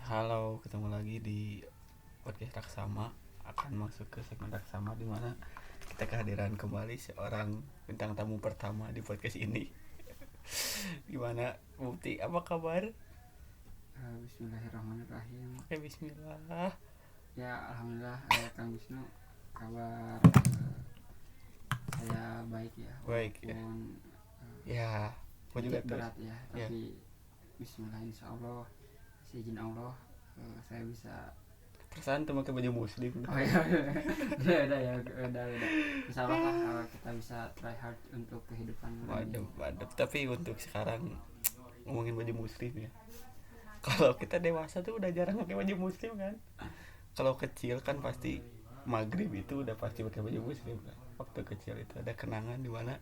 Halo, ketemu lagi di podcast Raksama. Akan masuk ke segmen Raksama di mana kita kehadiran kembali seorang bintang tamu pertama di podcast ini. Gimana, Bukti? Apa kabar? Bismillahirrahmanirrahim. Oke, Bismillah. Ya, alhamdulillah, Kang Wisnu, kabar saya baik ya, Baik ya. walaupun Ya, aku juga sedikit tuh. berat ya, Ya. tapi Bismillah, insya Allah, seizin Allah, saya bisa. Perasaan tuh pakai baju muslim. Oh ya, udah ya, udah. Insya Allah lah, kita bisa try hard untuk kehidupan. Waduh. Tapi untuk sekarang ngomongin baju muslim ya. Kalau kita dewasa tuh udah jarang pakai baju muslim kan. Kalau kecil kan pasti maghrib itu udah pasti pakai baju muslim kan. Waktu kecil itu ada kenangan di mana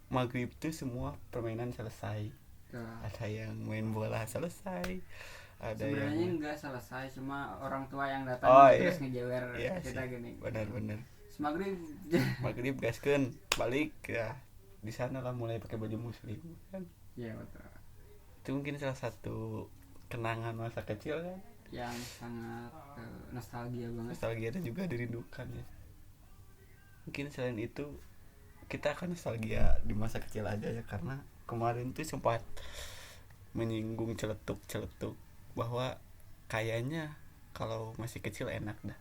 maghrib tuh semua permainan selesai. Ada yang main bola selesai, ada Sebenarnya yang nggak selesai, cuma orang tua yang datang terus ngejewer iya kita sih, gini. benar Semaghrib. maghrib gaskeun balik ya, di sana lah mulai pakai baju muslim kan. Ya betul. Itu mungkin salah satu kenangan masa kecil kan, Yang sangat nostalgia banget. nostalgia dan juga dirindukan ya. Mungkin selain itu kita akan nostalgia di masa kecil aja ya, karena kemarin tuh sempat menyinggung celetuk bahwa kayaknya kalau masih kecil enak dah.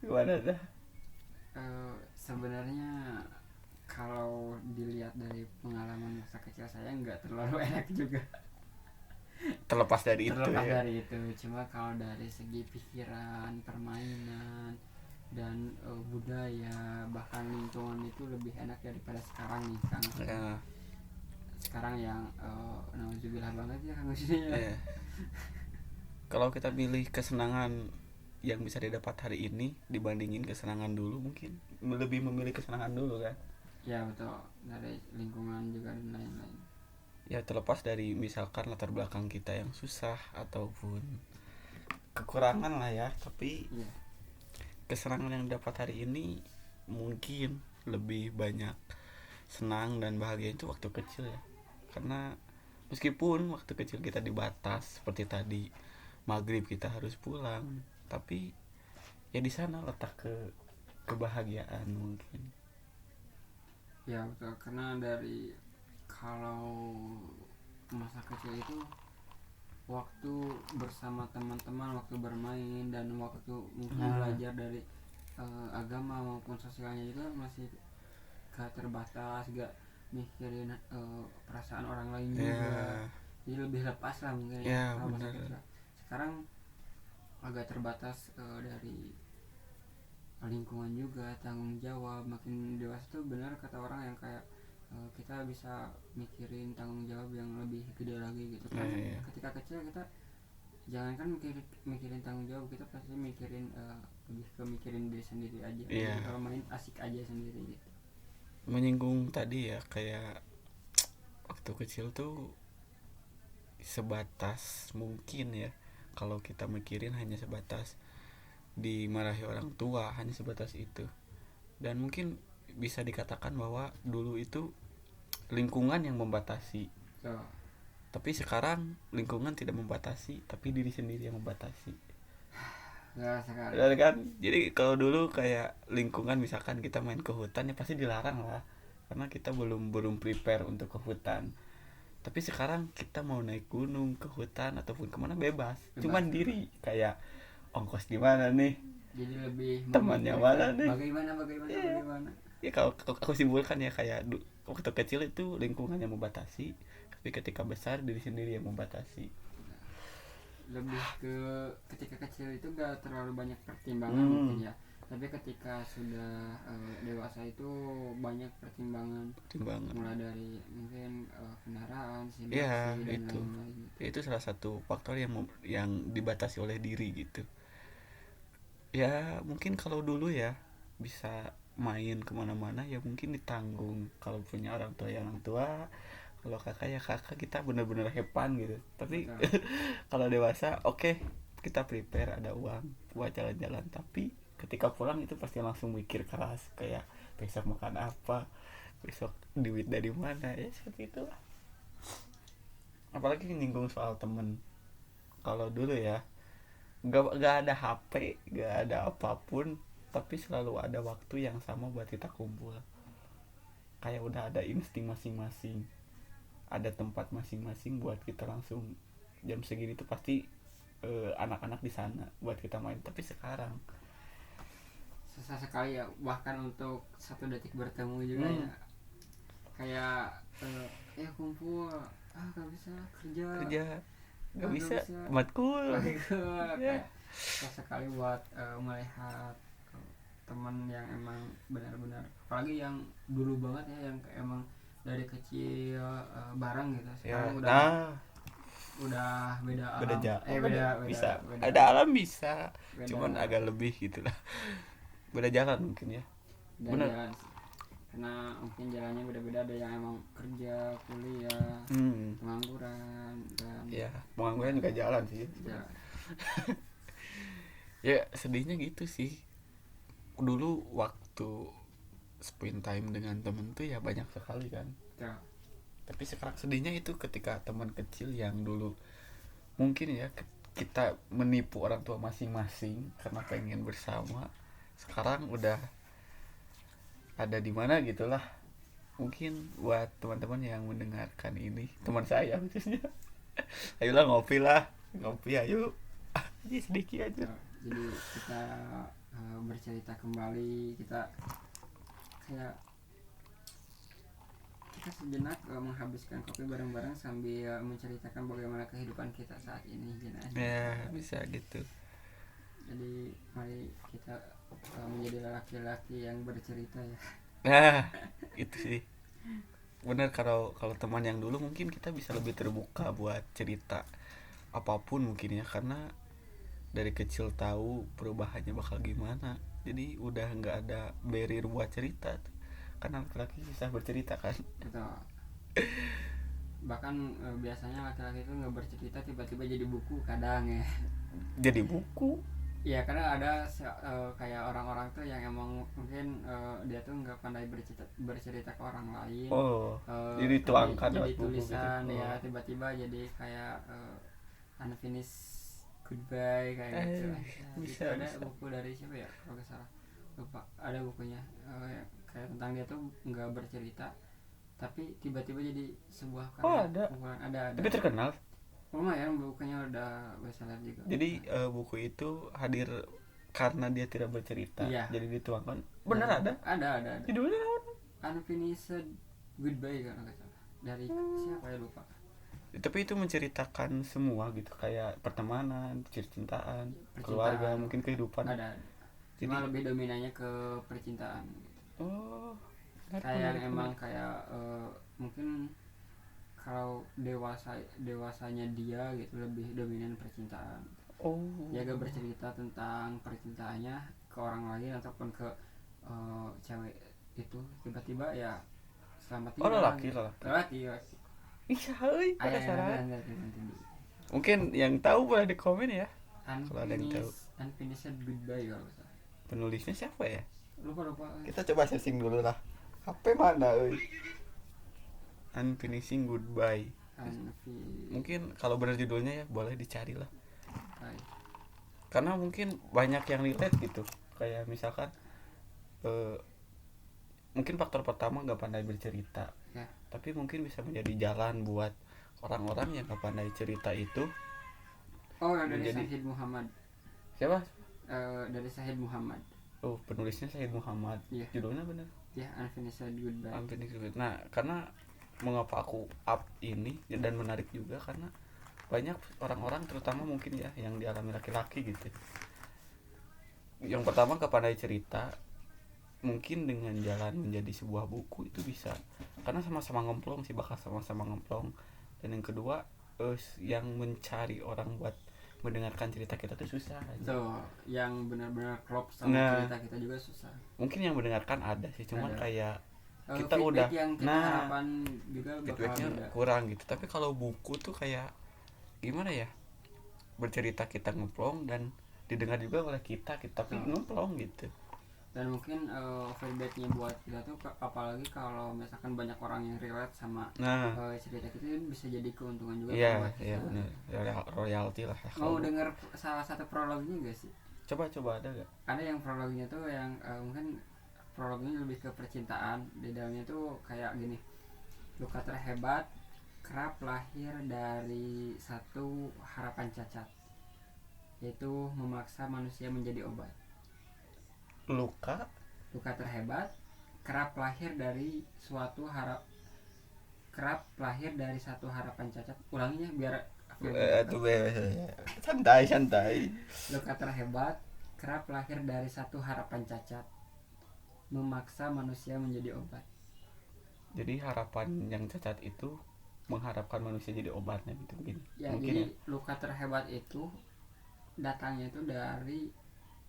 Gimana dah? Sebenarnya kalau dilihat dari pengalaman masa kecil saya nggak terlalu enak juga. Terlepas dari Terlepas itu ya. dari itu, cuma kalau dari segi pikiran, permainan, dan budaya, bahkan lingkungan itu lebih enak daripada sekarang nih, Kang. Ya, Sekarang yang nauzubillah banget ya, Kang Husni ya. ya. Kalau kita pilih kesenangan yang bisa didapat hari ini dibandingin kesenangan dulu, mungkin lebih memilih kesenangan dulu kan. Ya betul, dari lingkungan juga dan lain-lain. Ya terlepas dari misalkan latar belakang kita yang susah ataupun kekurangan lah ya, tapi Iya. kesenangan yang dapat hari ini mungkin lebih banyak senang dan bahagia itu waktu kecil ya. Karena meskipun waktu kecil kita dibatas seperti tadi, maghrib kita harus pulang, tapi ya di sana letak kebahagiaan mungkin. Ya betul, karena dari kalau masa kecil itu waktu bersama teman-teman, waktu bermain, dan waktu mungkin belajar dari agama maupun sosialnya juga masih gak terbatas, gak mikirin perasaan orang lain juga. Jadi lebih lepas lah mungkin Ya, kalau masa benar. kecil. Sekarang agak terbatas dari lingkungan juga, tanggung jawab. Makin dewasa tuh benar kata orang yang kayak kita bisa mikirin tanggung jawab yang lebih gede lagi gitu kan. Iya. Ketika kecil kita jangankan mikirin tanggung jawab, kita pasti mikirin lebih ke mikirin diri sendiri aja. Iya. Jadi kalau main asik aja sendiri gitu. Menyinggung tadi ya, kayak waktu kecil tuh sebatas mungkin ya, kalau kita mikirin hanya sebatas dimarahi orang tua, hanya sebatas itu. Dan mungkin bisa dikatakan bahwa dulu itu lingkungan yang membatasi, So, tapi sekarang lingkungan tidak membatasi, tapi diri sendiri yang membatasi. ya sekali. Benar kan? Jadi kalau dulu kayak lingkungan, misalkan kita main ke hutan ya pasti dilarang lah, karena kita belum prepare untuk ke hutan. Tapi sekarang kita mau naik gunung, ke hutan ataupun kemana bebas. Cuman diri kayak ongkos di mana nih, Jadi lebih temannya memikirkan mana nih. bagaimana. Ya kalau aku simpulkan ya, kayak waktu kecil itu lingkungan yang membatasi, tapi ketika besar diri sendiri yang membatasi. Lebih ke ketika kecil itu gak terlalu banyak pertimbangan mungkin ya, tapi ketika sudah dewasa itu banyak pertimbangan. Mulai dari mungkin kendaraan, Ya dan itu lain-lain. itu salah satu faktor yang dibatasi oleh diri gitu. Ya mungkin kalau dulu ya bisa main kemana-mana ya mungkin ditanggung kalau punya orang tua, kalau kakak ya kakak, kita bener-bener hepan gitu. Tapi kalau dewasa oke, kita prepare ada uang buat jalan-jalan, tapi ketika pulang itu pasti langsung mikir keras, kayak besok makan apa, besok duit dari mana, ya seperti itulah. Apalagi nyinggung soal temen, kalau dulu ya nggak ada HP, nggak ada apapun, tapi selalu ada waktu yang sama buat kita kumpul. Kayak udah ada insting masing-masing, ada tempat masing-masing buat kita langsung jam segini tuh pasti anak-anak di sana buat kita main. Tapi sekarang Susah sekali ya, bahkan untuk 1 detik bertemu juga ya. Kayak kumpul, gak bisa kerja, kerja nggak gak bisa, bisa matkul. kayak susah sekali buat melihat teman yang emang benar-benar, apalagi yang dulu banget ya, yang kayak emang dari kecil bareng gitu. Ya, Sekarang nah udah beda beda alam, jauh, beda bisa beda, ada alam bisa, beda, cuman agak lebih gitulah. Beda jalan mungkin ya. beda Bener. jalan sih. Karena mungkin jalannya beda-beda, ada yang emang kerja, kuliah, pengangguran, dan Ya pengangguran juga jalan sih ya, ya sedihnya gitu sih. Dulu waktu spend time dengan temen tuh ya banyak sekali kan, ya. tapi sekarang sedihnya itu ketika teman kecil yang dulu mungkin ya kita menipu orang tua masing-masing karena pengen bersama, sekarang udah ada di mana gitulah. Mungkin buat teman-teman yang mendengarkan ini, teman saya khususnya, ayolah ngopi lah, ngopi ayo. Jadi sedikit aja. Ya, jadi kita bercerita kembali, kita kayak kita sejenak menghabiskan kopi bareng-bareng sambil menceritakan bagaimana kehidupan kita saat ini, Ya bisa gitu. jadi mari kita menjadi laki-laki yang bercerita ya. Nah itu sih bener. Kalau teman yang dulu mungkin kita bisa lebih terbuka buat cerita apapun mungkin ya, karena dari kecil tahu perubahannya bakal gimana, jadi udah nggak ada barrier buat cerita. Karena laki-laki susah bercerita kan. Betul. Bahkan biasanya laki-laki itu nggak bercerita tiba-tiba jadi buku kadang ya. Jadi buku. Ya karena ada kayak orang-orang tuh yang emang mungkin dia tuh nggak pandai bercerita ke orang lain. Oh Eh, jadi tuangkan jadi lewat buku gitu. tulisan Oh. ya, tiba-tiba jadi kayak unfinished goodbye kayak gitu. Bisa, Itu ada bisa. buku dari siapa ya kalau nggak salah, lupa, ada bukunya kayak tentang dia tuh nggak bercerita tapi tiba-tiba jadi sebuah Oh, karya. ada. Bukan, ada Tapi terkenal. lumayan, bukunya udah bestseller juga. Jadi buku itu hadir karena dia tidak bercerita. Iya. Jadi dituangkan. Bener Dan ada. ada Judulnya apa? unfinished goodbye kalau nggak salah, dari siapa ya, lupa. Tapi itu menceritakan semua gitu, kayak pertemanan, percintaan, keluarga, mungkin kehidupan. Ada, cuma Jadi- lebih dominannya ke percintaan. Oh. Kayak yang emang kayak mungkin kalau dewasanya dia gitu lebih dominan percintaan. Oh. Dia gak bercerita tentang percintaannya ke orang lain ataupun ke cewek itu, tiba-tiba ya selamat Oh, tinggal. lelaki. lelaki. Iya, heuy, penasaran. Nanti. Mungkin yang tahu boleh di komen ya. Kalau ada yang tahu. Unfinished goodbye kalau nggak salah. Penulisnya siapa ya? Lupa. Kita coba searching dulu lah. HP mana, euy? Unfinishing Goodbye. Mungkin kalau benar judulnya ya boleh dicari lah. Karena mungkin banyak yang relate gitu. Kayak misalkan mungkin faktor pertama nggak pandai bercerita. Ya. Tapi mungkin bisa menjadi jalan buat orang-orang yang nggak pandai cerita itu. Oh, dari Menjadi- Syahid Muhammad. Siapa? Dari Syahid Muhammad. Oh, penulisnya Syahid Muhammad. Iya. Judulnya benar. Ya, Unfinished Goodbye. Unfinished Goodbye. Nah, karena mengapa aku up ini dan menarik juga karena banyak orang-orang terutama mungkin ya yang dialami laki-laki gitu. Yang pertama kepandai cerita, mungkin dengan jalan menjadi sebuah buku itu bisa, karena sama-sama ngemplong sih, bakal sama-sama ngemplong. Dan yang kedua yang mencari orang buat mendengarkan cerita kita tuh susah aja. So, yang benar-benar klop sama Nah. cerita kita juga susah. Mungkin yang mendengarkan ada sih, cuman Ada. kayak kita Feedback udah yang kita harapkan juga bakal feedbacknya beda. kurang gitu. Tapi kalau buku tuh kayak gimana ya, bercerita kita ngeplong dan didengar juga oleh kita tapi Oh. ngeplong gitu. Dan mungkin feedbacknya buat kita tuh apalagi kalau misalkan banyak orang yang relate sama Nah, cerita kita, itu bisa jadi keuntungan juga kan iya buat iya kita. benar. Royalty lah ya, Mau kalau denger salah satu prolognya gak sih? coba ada gak? Ada yang prolognya tuh yang mungkin prolognya lebih ke percintaan. Di dalamnya tuh kayak gini, luka terhebat kerap lahir dari satu harapan cacat, yaitu memaksa manusia menjadi obat. Luka Luka terhebat kerap lahir dari satu harapan cacat. Ulanginya biar itu santai santai. luka terhebat kerap lahir dari satu harapan cacat, memaksa manusia menjadi obat. Jadi harapan yang cacat itu mengharapkan manusia jadi obatnya gitu mungkin. Ya, Mungkin jadi ya. luka terhebat itu datangnya itu dari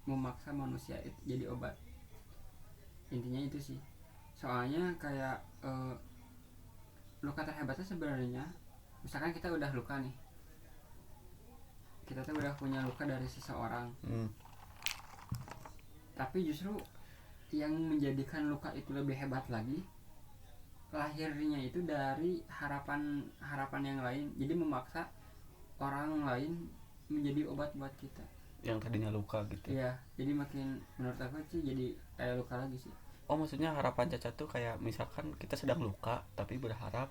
memaksa manusia itu jadi obat. Intinya itu sih. Soalnya kayak luka terhebatnya sebenarnya, misalkan kita udah luka nih, kita tuh udah punya luka dari seseorang, tapi justru yang menjadikan luka itu lebih hebat lagi, lahirnya itu dari harapan yang lain. Jadi memaksa orang lain menjadi obat buat kita. Yang tadinya luka gitu. Iya, jadi makin menurut aku sih jadi luka lagi sih. Oh, maksudnya harapan cacat tuh kayak misalkan kita sedang luka tapi berharap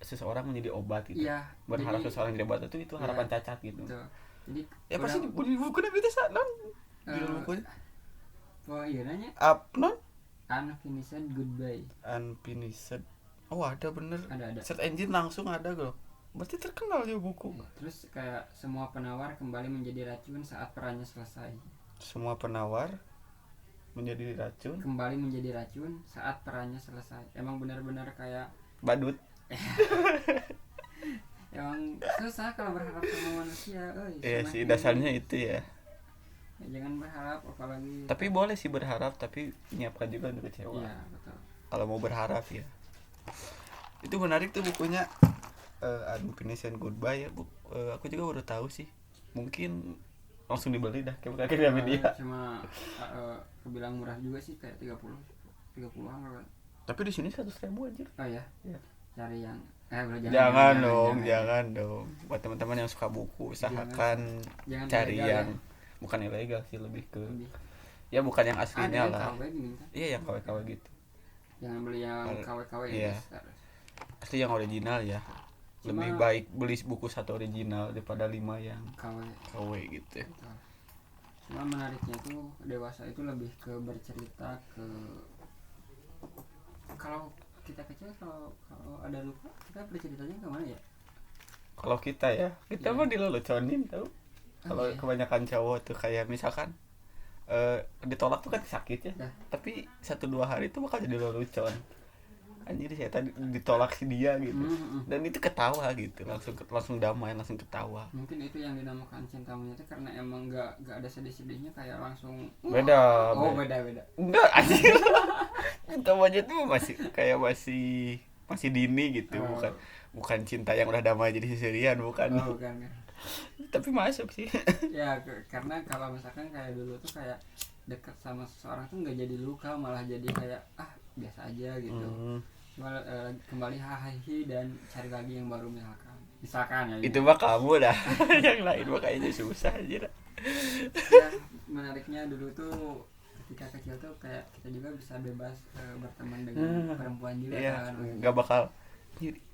seseorang menjadi obat gitu. Iya, Berharap jadi seseorang menjadi obat itu harapan cacat gitu. betul. Jadi Ya pasti di buku Nabi itu non di bukunya. oh iya nanya Non unfinished goodbye. unfinished. Oh, ada bener. Ada. Search engine langsung ada loh. Berarti terkenal ya buku. Terus kayak semua penawar kembali menjadi racun saat perannya selesai. Semua penawar menjadi racun. Kembali menjadi racun saat perannya selesai. Emang benar-benar kayak Badut. emang susah kalau berharap sama manusia. Iya sih, dasarnya itu ya. Ya, jangan berharap apalagi. Tapi boleh sih berharap, tapi nyiapkan juga untuk kecewa. Iya, betul. Kalau mau berharap ya. Itu menarik tuh bukunya, Unfinished Goodbye ya. Aku juga baru tahu sih. Mungkin langsung dibeli dah kayak media. Cuma kebilang murah juga sih, kayak 30-an kan. Tapi di sini 100.000 anjir. Oh ya. Iya. Cari yang Jangan dong. Buat teman-teman yang suka buku, usahakan jangan cari ilegal, yang bukan ilegal sih, lebih ke Lebih. ya bukan yang aslinya Ada lah. yang KW gini kan. Iya, yang KW-KW gitu. Jangan beli yang KW-KW Iya. yang Asli yang original ya. Lebih Cuma- baik beli buku satu original daripada 5 yang KW. KW gitu. Betul. Cuma menariknya tuh dewasa itu lebih ke bercerita ke, kalau kita kecil kalau ada luka kita berceritanya kemana ya? Kalau kita Iya. mah dileluconin tau. Kalau Iya. kebanyakan cowok tuh kayak misalkan ditolak tuh kan sakit ya. Ya. Tapi 1-2 hari tuh bakal jadi lelucon. Anjir, saya tadi ditolak si dia gitu. Dan itu ketawa gitu, langsung damai, langsung ketawa. Mungkin itu yang dinamakan cinta monyet karena emang gak ada sedih-sedihnya, kayak langsung Beda. beda. Enggak anjir. Cinta monyet tuh masih dini gitu, bukan cinta yang udah damai jadi sendirian, bukan. Bukan. Tapi masuk sih. Ya karena kalau misalkan kayak dulu tuh kayak dekat sama seseorang tuh nggak jadi luka, malah jadi kayak biasa aja gitu. Cuma kembali hahihi dan cari lagi yang baru misalkan ya. Itu mah kamu dah. Yang lain mah kayaknya susah aja. Ya, menariknya dulu tuh ketika kecil tuh kayak kita juga bisa bebas berteman dengan perempuan juga Iya, kan. nggak bakal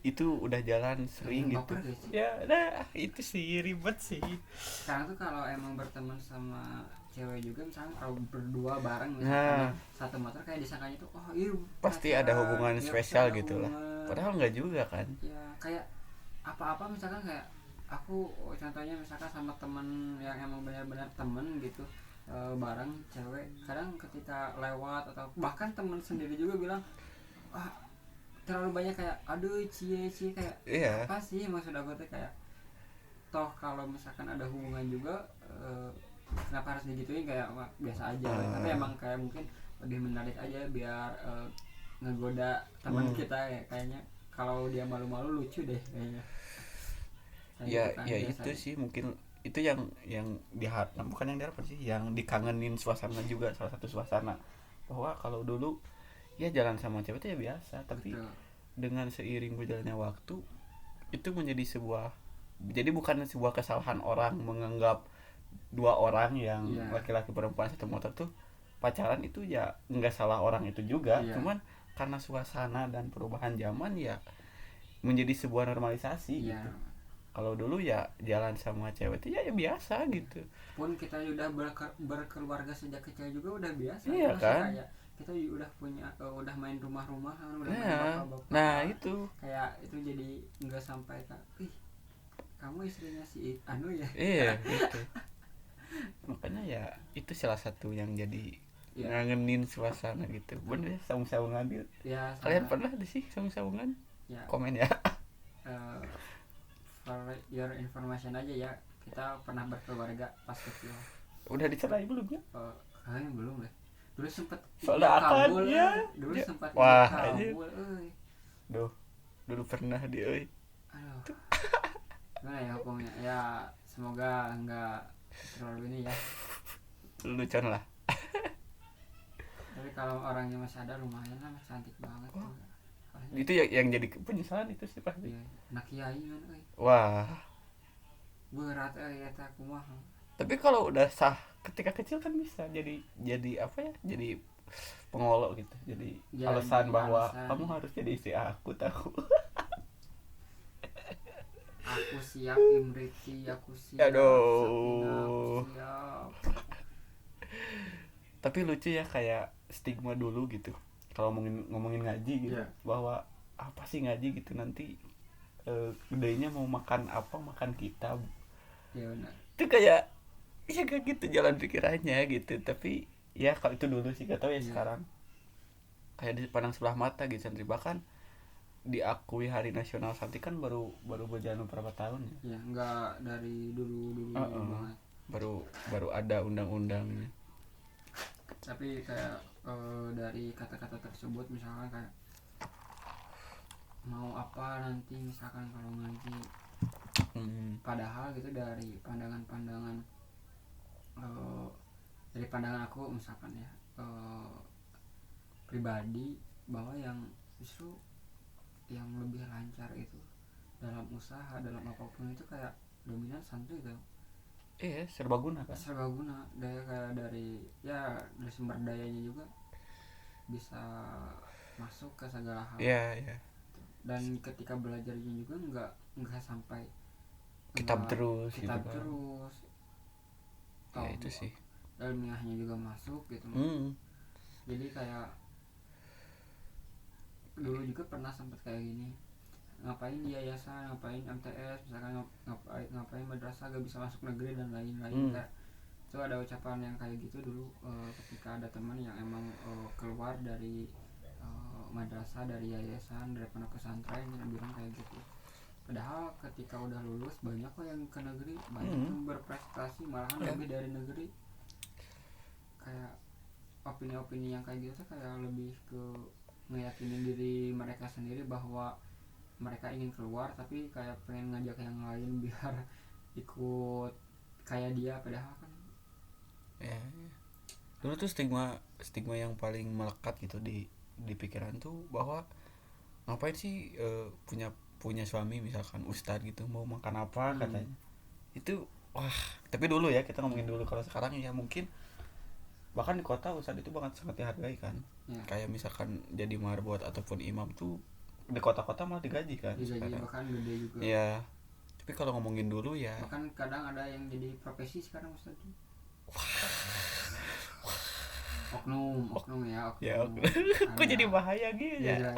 itu udah jalan sering gitu. Baper sih. Ya udah, itu sih ribet sih. Sekarang tuh kalau emang berteman sama cewek juga, misalnya kalau berdua bareng misalnya satu motor, kayak disangkanya tuh iya pasti ada hubungan spesial gitu lah. Padahal nggak juga kan. Ya kayak apa-apa misalkan kayak aku contohnya misalkan sama temen yang emang benar-benar temen gitu, bareng cewek, kadang ketika lewat atau bahkan temen sendiri juga bilang terlalu banyak kayak aduh cie kayak apa sih maksud aku tuh, kayak toh kalau misalkan ada hubungan juga kenapa harus digituin, kayak biasa aja. Tapi emang kayak mungkin lebih menarik aja biar ngegoda teman kita ya, kayaknya kalau dia malu-malu lucu deh kayaknya. Ya itu sih mungkin itu yang diharap, bukan yang diharapkan sih, yang dikangenin suasana juga, salah satu suasana bahwa kalau dulu ya jalan sama cewek itu ya biasa, tapi betul. dengan seiring berjalannya waktu itu menjadi sebuah, jadi bukan sebuah kesalahan orang menganggap dua orang yang Iya, laki-laki perempuan satu motor tuh pacaran, itu ya nggak salah orang itu juga, iya, cuman karena suasana dan perubahan zaman ya menjadi sebuah normalisasi iya. gitu. Kalau dulu ya jalan sama cewek itu ya biasa gitu. Pun kita udah berkeluarga sejak kecil juga udah biasa, itu Iya masih kan. kayak kita udah punya udah main rumah-rumahan, udah main Nah, nah bapak-bapak, itu. kayak itu jadi nggak sampai kak, ih kamu istrinya si anu ya. Iya gitu. Makanya ya itu salah satu yang jadi Ya, ngangenin suasana gitu. Bener ya, saung-saungan gitu. ya Kalian sama. pernah ada sih saung-saungan? Ya, Komen ya. eh, for your information aja ya, kita pernah berkeluarga pas kecil. Udah dicerai belum ya? Kalian belum deh. Dulu sempet Soalnya ijab akan kabul, ya. dulu Ya. sempat Wah, ijab aja. kabul, Duh, dulu pernah dia euy. aduh, gimana ya hukumnya ya, semoga nggak terlalu ini ya. Lelucon lah. Tapi kalau orangnya masih ada lumayan lah, masih cantik banget. Oh. Soalnya, Itu yang jadi penyesalan itu sih pasti. ya, nak kiai kan, Wah, berat eta kumaha. tapi kalau udah sah ketika kecil kan bisa jadi apa ya? Jadi pengolok gitu. Jadi Jadi alasan bahwa alasan. kamu harus jadi istri aku tahu. Aku siap Imriti, aku siap Sakina, aku Aduh. siap. Tapi lucu ya kayak stigma dulu gitu. Kalau ngomongin ngaji gitu, Iya. bahwa apa sih ngaji gitu nanti gedenya mau makan apa, makan kitab. Ya benar. Itu kayak ya kayak gitu jalan pikirannya gitu. Tapi ya kalau itu dulu sih, gak tahu ya Iya. sekarang. Kayak dipandang sebelah mata gitu, santri bahkan diakui hari nasional santri kan baru berjalan beberapa tahun ya. Ya nggak dari dulu banget. baru baru ada undang-undangnya. Tapi kayak dari kata-kata tersebut misalkan kayak mau apa nanti misalkan kalau ngaji, padahal gitu dari pandangan-pandangan dari pandangan aku misalkan ya, pribadi, bahwa yang justru yang lebih lancar itu dalam usaha, dalam apapun itu kayak dominan santri gitu, Serbaguna kan. serbaguna, daya kayak dari ya dari sumber dayanya juga bisa masuk ke segala hal. Iya. Dan ketika belajarnya juga nggak sampai Kitab nggak terus kitab gitu kan. terus, Ya toh itu sih. ilmiahnya juga masuk gitu. Jadi kayak dulu juga pernah sempat kayak gini, ngapain di yayasan, ngapain MTS misalkan, ngapain madrasah gak bisa masuk negeri dan lain-lain. Kayak itu ada ucapan yang kayak gitu dulu, ketika ada teman yang emang keluar dari madrasah, dari yayasan, dari pondok pesantren, yang bilang kayak gitu. Padahal ketika udah lulus banyak kok yang ke negeri, banyak yang berprestasi malahan lebih dari negeri. Kayak opini-opini yang kayak gitu kayak lebih ke ngeyakinin diri mereka sendiri bahwa mereka ingin keluar, tapi kayak pengen ngajak yang lain biar ikut kayak dia, padahal kan Ya. Dulu tuh stigma yang paling melekat gitu di pikiran tuh bahwa ngapain sih punya suami misalkan ustadz gitu, mau makan apa katanya. Itu wah, tapi dulu ya, kita ngomongin dulu. Kalau sekarang ya mungkin bahkan di kota ustadz itu sangat dihargai kan. ya, Kayak misalkan jadi marbot ataupun imam tuh di kota-kota malah digaji kan digaji sekarang. bahkan gede juga. Ya, tapi kalau ngomongin dulu ya Bahkan kadang ada yang jadi profesi sekarang Ustaz. Oknum ya, oknum. ya kok jadi bahaya gitu ya. Ya.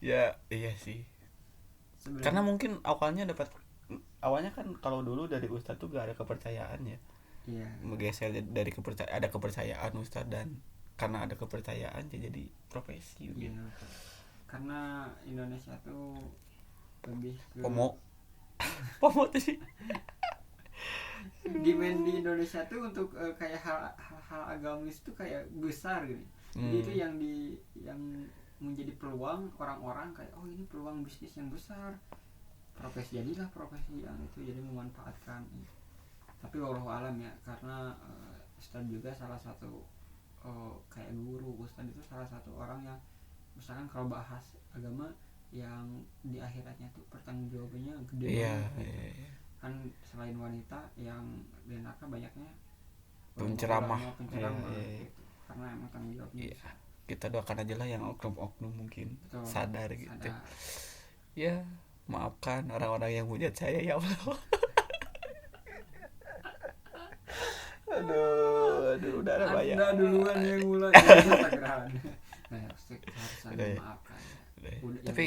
Ya iya sih. Karena mungkin awalnya kan kalau dulu dari ustadz tuh gak ada kepercayaan ya. Iya. Menggeser dari ada kepercayaan ustadz, dan karena ada kepercayaan jadi profesi gitu. Iya. Karena Indonesia tuh lebih ke Pomo tuh sih. demand di Indonesia tuh untuk kayak hal agamis tuh kayak besar gitu. Jadi itu yang menjadi peluang orang-orang kayak, oh ini peluang bisnis yang besar, jadilah profesi yang itu, jadi memanfaatkan. Tapi wallahu alam ya, karena Ustadz juga salah satu kayak guru. Ustadz itu salah satu orang yang misalkan kalau bahas agama yang di akhiratnya tuh pertanggungjawabannya gede Iya, banget gitu. iya, iya. Kan selain wanita yang di neraka banyaknya Penceramah. ulama, Iya, penceramah iya, iya. gitu. Karena emang tanggung jawabnya Iya. Kita doakan aja lah yang oknum-oknum mungkin betul, sadar gitu. sadar. Ya, maafkan orang-orang yang hujat saya ya Allah. Aduh, udah ada banyak. Anda duluan yang mulai Instagram. Nah, harus Udah saling ya. maafkan ya. Udah ya. Udah, Tapi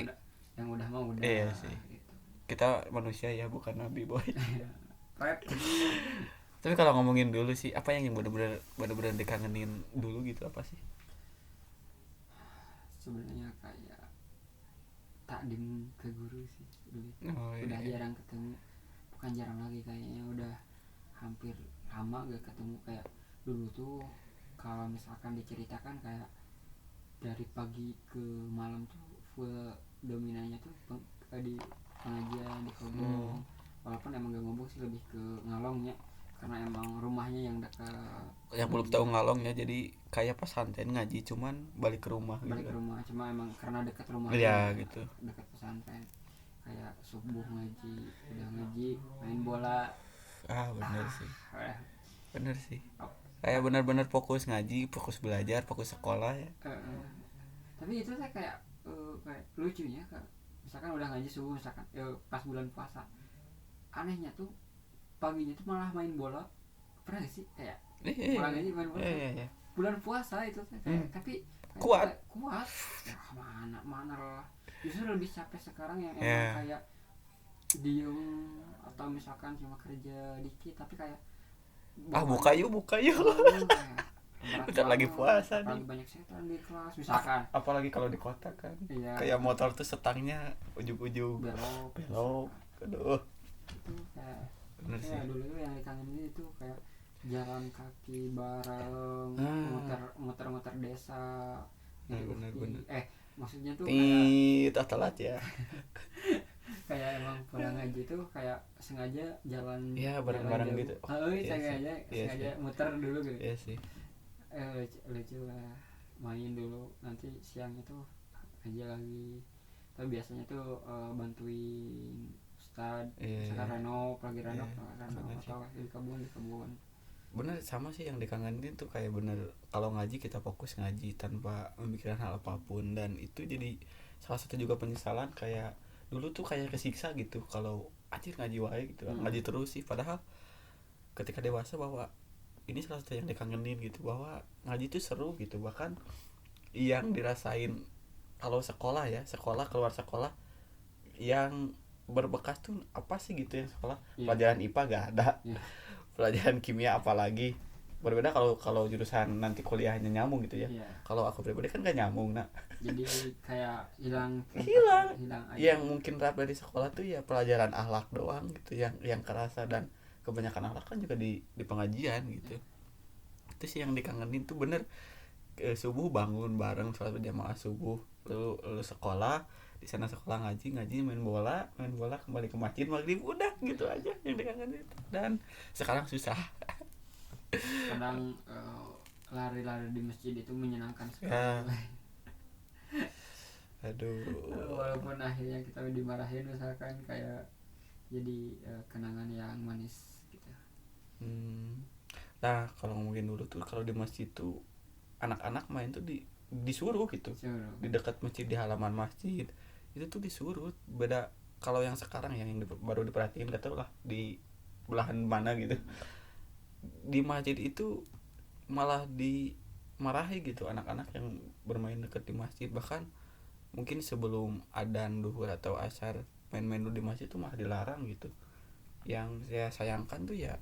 yang udah mah udah iya sih. gitu. Kita manusia ya, bukan nabi boy. Rap. Tapi kalau ngomongin dulu sih, apa yang benar-benar dikangenin dulu gitu, apa sih? Sebenarnya kayak takdim ke guru sih dulu. Oh, Udah iya. jarang ketemu, bukan jarang lagi, kayaknya udah hampir lama gak ketemu. Kayak dulu tuh kalau misalkan diceritakan kayak dari pagi ke malam tuh full dominannya tuh di pengajian, di kobong. Walaupun emang gak ngobong sih, lebih ke ngalongnya, karena emang rumahnya yang dekat. Yang belum tahu ngalong ya, jadi kayak pesantren ngaji cuman balik ke rumah Balik gitu. ke rumah, cuma emang karena dekat rumah. Iya gitu. Dekat pesantren. Kayak subuh ngaji, udah ngaji main bola. Bener sih. eh, Bener sih. Kayak benar-benar fokus ngaji, fokus belajar, fokus sekolah ya. Tapi itu saya kayak kayak lucunya, misalkan udah ngaji subuh, misalkan pas bulan puasa, anehnya tuh paginya tuh malah main bola. Pernah gak sih kayak pulang ngaji main bola? Iya. Bulan puasa itu kayak, tapi kayak Kuat. kuat ya, mana lah. Justru lebih capek sekarang yang emang Yeah. kayak diem, atau misalkan cuma kerja dikit tapi kayak Buka yuk. Bentar lagi puasa nih, nih. banyak setan di kelas misalkan. Apalagi kalau di kota kan. Iya, Kayak motor tuh setangnya ujung-ujung belok. Aduh. itu kayak Bener sih. dulu tuh yang dikangenin itu kayak jalan kaki bareng, muter-muter desa gitu. Bener. Maksudnya tuh kayak Telat ya. kayak emang pulang ngaji tuh kayak sengaja jalan Bareng-bareng jauh. gitu. Sengaja Iya muter dulu gitu. Iya sih. Lucu lah, main dulu, nanti siangnya tuh aja lagi. Tapi biasanya tuh bantuin Ustad, misalkan renov atau di kebun. Bener, sama sih yang dikangenin tuh kayak bener kalau ngaji kita fokus ngaji tanpa memikirkan hal apapun, dan itu jadi salah satu juga penyesalan. Kayak dulu tuh kayak kesiksa gitu kalau anjir ngaji wae gitu, ngaji terus sih, padahal ketika dewasa bahwa ini salah satu yang dikangenin gitu, bahwa ngaji tuh seru gitu. Bahkan yang dirasain kalau sekolah keluar sekolah yang berbekas tuh apa sih gitu, yang sekolah pelajaran IPA gak ada, pelajaran kimia apalagi. Berbeda kalau jurusan nanti kuliahnya nyambung gitu ya. Kalau aku pribadi kan gak nyambung, jadi kayak hilang aja. Yang mungkin rap dari sekolah tuh ya pelajaran akhlak doang gitu, yang kerasa, dan kebanyakan akhlak kan juga di pengajian gitu. Itu sih yang dikangenin tuh bener. Subuh bangun bareng sholat berjamaah subuh, lalu sekolah, di sana sekolah ngaji main bola kembali ke masjid maghrib, udah gitu aja yang dikangenin. Dan sekarang susah. Kadang lari-lari di masjid itu menyenangkan sekali. Aduh. Walaupun akhirnya kita dimarahin misalkan, kayak jadi kenangan yang manis gitu. Nah kalau ngomongin dulu tuh, kalau di masjid tuh anak-anak main tuh disuruh gitu. Di dekat masjid, di halaman masjid itu tuh disuruh. Beda kalau yang sekarang yang baru diperhatiin, gak tau lah di belahan mana gitu. Di masjid itu malah dimarahi gitu anak-anak yang bermain dekat di masjid. Bahkan mungkin sebelum adzan duhur atau asar main-main dulu di masjid itu malah dilarang gitu. Yang saya sayangkan tuh ya,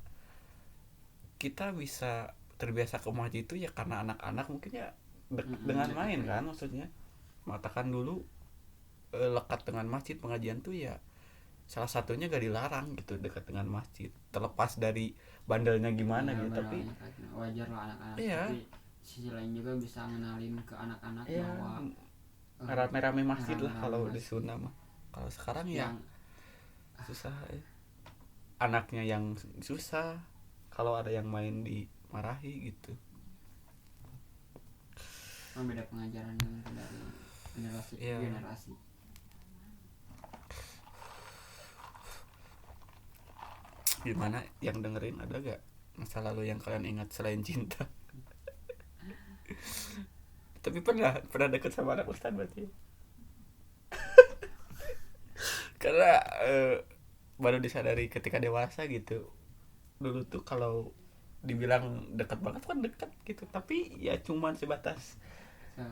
kita bisa terbiasa ke masjid itu ya karena anak-anak mungkin ya dengan main kan, maksudnya mengatakan dulu lekat dengan masjid pengajian tuh ya salah satunya gak dilarang gitu dekat dengan masjid, terlepas dari bandelnya gimana gitu. Tapi wajar lah anak-anak, tapi sisi lain juga bisa ngenalin ke anak-anak bahwa rame-rame masjid lah kalau di Sunda mah. Kalau sekarang ya susah anaknya yang susah kalau ada yang main dimarahi gitu. Beda pengajarannya dari generasi ke Iya. generasi. Gimana yang dengerin, ada gak masa lalu yang kalian ingat selain cinta? Tapi pernah deket sama anak ustad berarti? Karena baru disadari ketika dewasa gitu. Dulu tuh kalau dibilang dekat banget kan dekat gitu, tapi ya cuman sebatas So,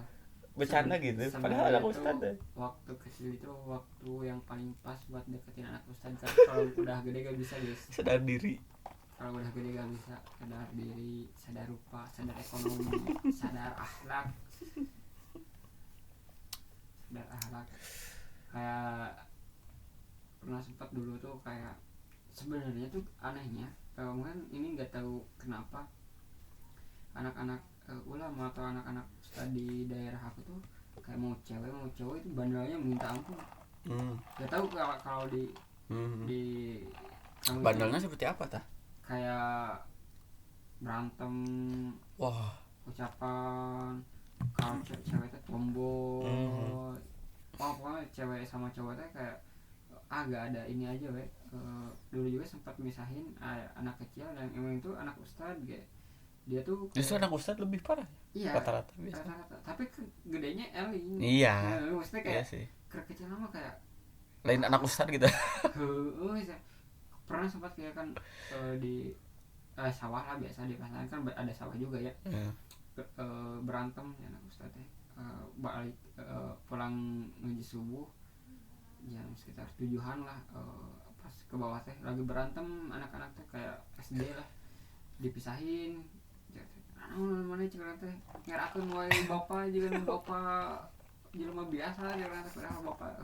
bercanda gitu. Padahal sebenarnya anak itu ustad ya. waktu kecil itu waktu yang paling pas buat deketin anak ustad, kan kalau udah gede gak bisa guys. Sadar diri. Kalau udah gede gak bisa, sadar diri, sadar rupa, sadar ekonomi, sadar akhlak, sadar akhlak. Kayak pernah sempat dulu tuh kayak sebenarnya tuh anehnya, mungkin ini nggak tahu kenapa anak-anak ulama atau anak-anak ustad di daerah aku tuh kayak mau cewek mau cowok itu bandelnya minta ampun. Gak tahu kalau di kamu itu Bandelnya seperti apa tah? kayak berantem, Wah. ucapan, kalau cewek itu tomboy. Pokoknya cewek sama cowok itu kayak gak ada ini aja we. Dulu juga sempat misahin anak kecil dan emang itu anak ustad kayak dia tuh Justru anak ustad lebih parah. iya Rata-rata biasa. rata-rata, tapi gedenya eling. Iya. Maksudnya Iya kayak sih. kecil nama kayak Lain anak ustad gitu. pernah sempat kayak kan di sawah lah, biasa di pasangan kan ada sawah juga ya. Berantem ya anak ustad teh, balik pulang ngaji subuh jam sekitar 7-an lah, pas ke bawah teh lagi berantem anak-anak teh kayak SD lah, dipisahin. Mana cewek teh ngerakeun wae bapak juga bapak jelema biasa jelema teh padahal bapak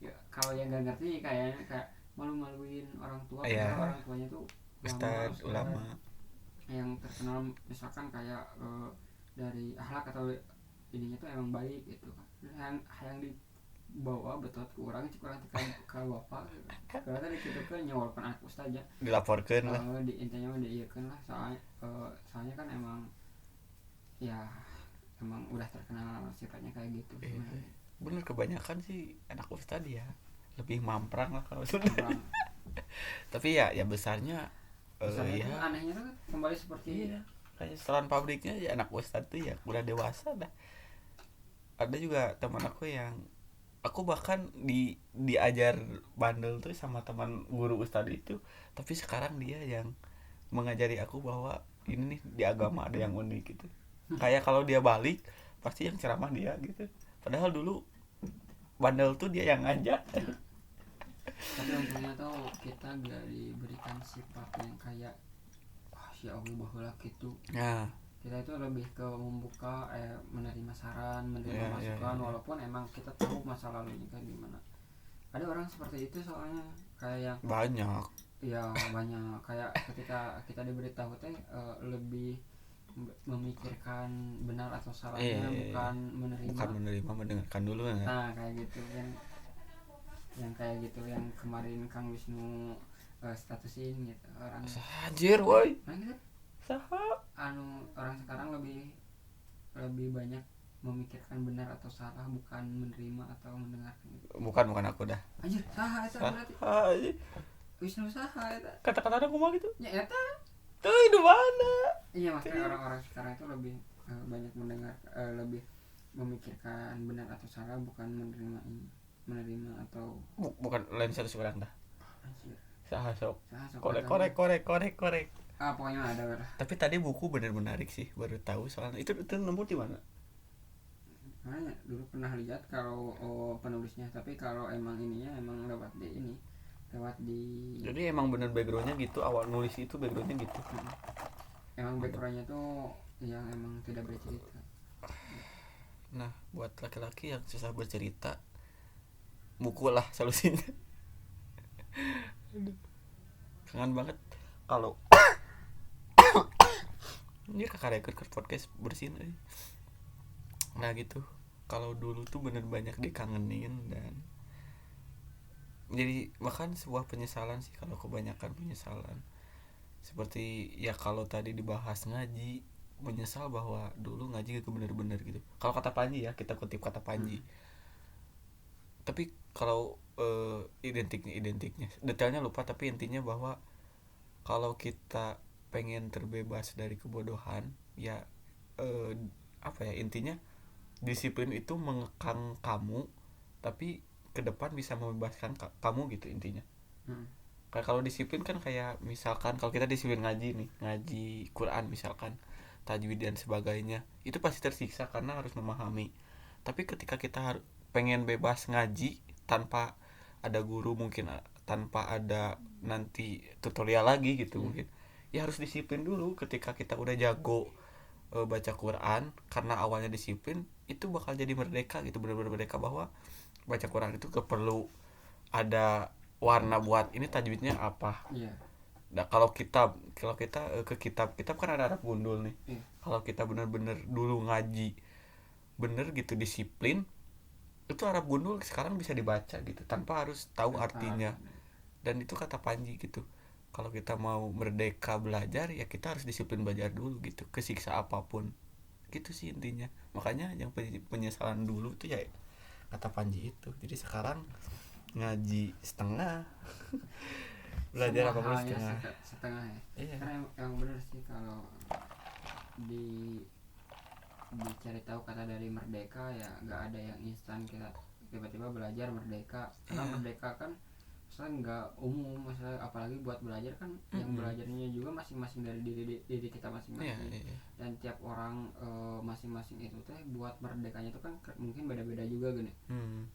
ya, kalau yang gak ngerti kayaknya kayak malu-maluin orang tua. Iya. Orang tuanya tuh Ustad, ulama. yang terkenal misalkan kayak dari akhlak atau ininya tuh emang baik gitu kan, yang dibawa betul ke orang cik orang ke bapak gitu. Kalau tadi kita kan nyawalkan anak ustad aja Dilaporkan lah. di intinya mah diiyakeun lah, soalnya kan emang ya emang udah terkenal sifatnya kayak gitu. Bener, kebanyakan sih anak ustad ya lebih mamprang lah kalau Orang tapi ya besarnya misalnya ya tuh anehnya tuh kembali seperti iya, kayak setelan pabriknya ya anak ustad tuh ya udah dewasa dah. Ada juga teman aku yang aku bahkan diajar bandel tuh sama teman guru ustad itu, tapi sekarang dia yang mengajari aku bahwa ini nih di agama ada yang unik gitu. Kayak kalau dia balik pasti yang ceramah dia gitu, padahal dulu bandel tuh dia yang ngajak. tapi untungnya tuh kita gak diberikan sifat yang kayak ya Allah baheula gitu. Nah, Kita itu lebih ke membuka menerima saran, menerima ya, masukan ya. walaupun emang kita tahu masa lalunya kayak gimana. Ada orang seperti itu soalnya kayak Banyak. ya banyak kayak ketika kita diberitahu teh lebih memikirkan benar atau salahnya, bukan menerima. Bukan menerima, mendengarkan dulu ya. Nah kayak gitu yang kayak gitu yang kemarin Kang Wisnu statusin gitu orang. Anjir woi. Nah gitu Saha? orang sekarang lebih banyak memikirkan benar atau salah, bukan menerima atau mendengarkan gitu. Bukan aku dah. Anjir saha eta berarti Anjir. Wisnu saha eta Kata-kata aku mah gitu. nya eta. Tuh di mana? Iya maksudnya orang-orang sekarang itu lebih banyak mendengar, lebih memikirkan benar atau salah, bukan menerima atau Bukan lain satu seorang dah. anjir Saha sok. saha sok Korek. pokoknya ada lah. Tapi tadi buku bener menarik sih, baru tahu soalnya. Itu nemu di mana? Makanya dulu pernah lihat kalau penulisnya, tapi kalau emang ininya emang lewat di Jadi emang bener backgroundnya gitu, awal nulis itu backgroundnya gitu. emang backgroundnya tuh yang emang tidak bercerita. Nah, buat laki-laki yang susah bercerita, buku lah solusinya. Aduh, kangen banget kalau ini kakak rekod ke podcast bersin. Nah gitu, kalau dulu tuh bener banyak dikangenin dan jadi bahkan sebuah penyesalan sih kalau kebanyakan penyesalan. Seperti ya kalau tadi dibahas ngaji, menyesal bahwa dulu ngaji gak bener-bener gitu. Kalau kata Panji ya, kita kutip kata Panji. Hmm. Tapi kalau identiknya detailnya lupa, tapi intinya bahwa kalau kita pengen terbebas dari kebodohan ya, eh, apa ya intinya, disiplin itu mengekang kamu tapi ke depan bisa membebaskan kamu gitu intinya. Hmm. Kayak kalau disiplin kan kayak misalkan kalau kita disiplin ngaji nih, ngaji Quran misalkan, tajwid dan sebagainya, itu pasti tersiksa karena harus memahami. Tapi ketika kita pengen bebas ngaji tanpa ada guru mungkin, tanpa ada nanti tutorial lagi gitu Iya. mungkin, ya harus disiplin dulu. Ketika kita udah jago baca Quran karena awalnya disiplin, itu bakal jadi merdeka gitu, benar-benar merdeka bahwa baca Quran itu gak perlu ada warna buat ini tajwidnya apa. Iya. Nah, kalau kita ke kitab kan ada Arab gundul nih. Iya. Kalau kita benar-benar dulu ngaji bener gitu, disiplin, itu Arab gundul sekarang bisa dibaca gitu tanpa harus tahu artinya. Dan itu kata Panji gitu, kalau kita mau merdeka belajar ya kita harus disiplin belajar dulu gitu, kesiksa apapun gitu sih intinya. Makanya yang penyesalan dulu tuh ya kata Panji itu. Jadi sekarang ngaji setengah, belajar Semua apapun halnya setengah. setengah ya. Iya. Karena yang benar sih kalau di dicari tahu kata dari merdeka ya nggak ada yang instan kita tiba-tiba belajar merdeka. Karena Iya. merdeka kan misalnya nggak umum, misalnya apalagi buat belajar kan yang belajarnya juga masing-masing dari diri kita Iya, masing-masing. iya. Dan tiap orang masing-masing itu teh buat merdekanya itu kan mungkin beda-beda juga gini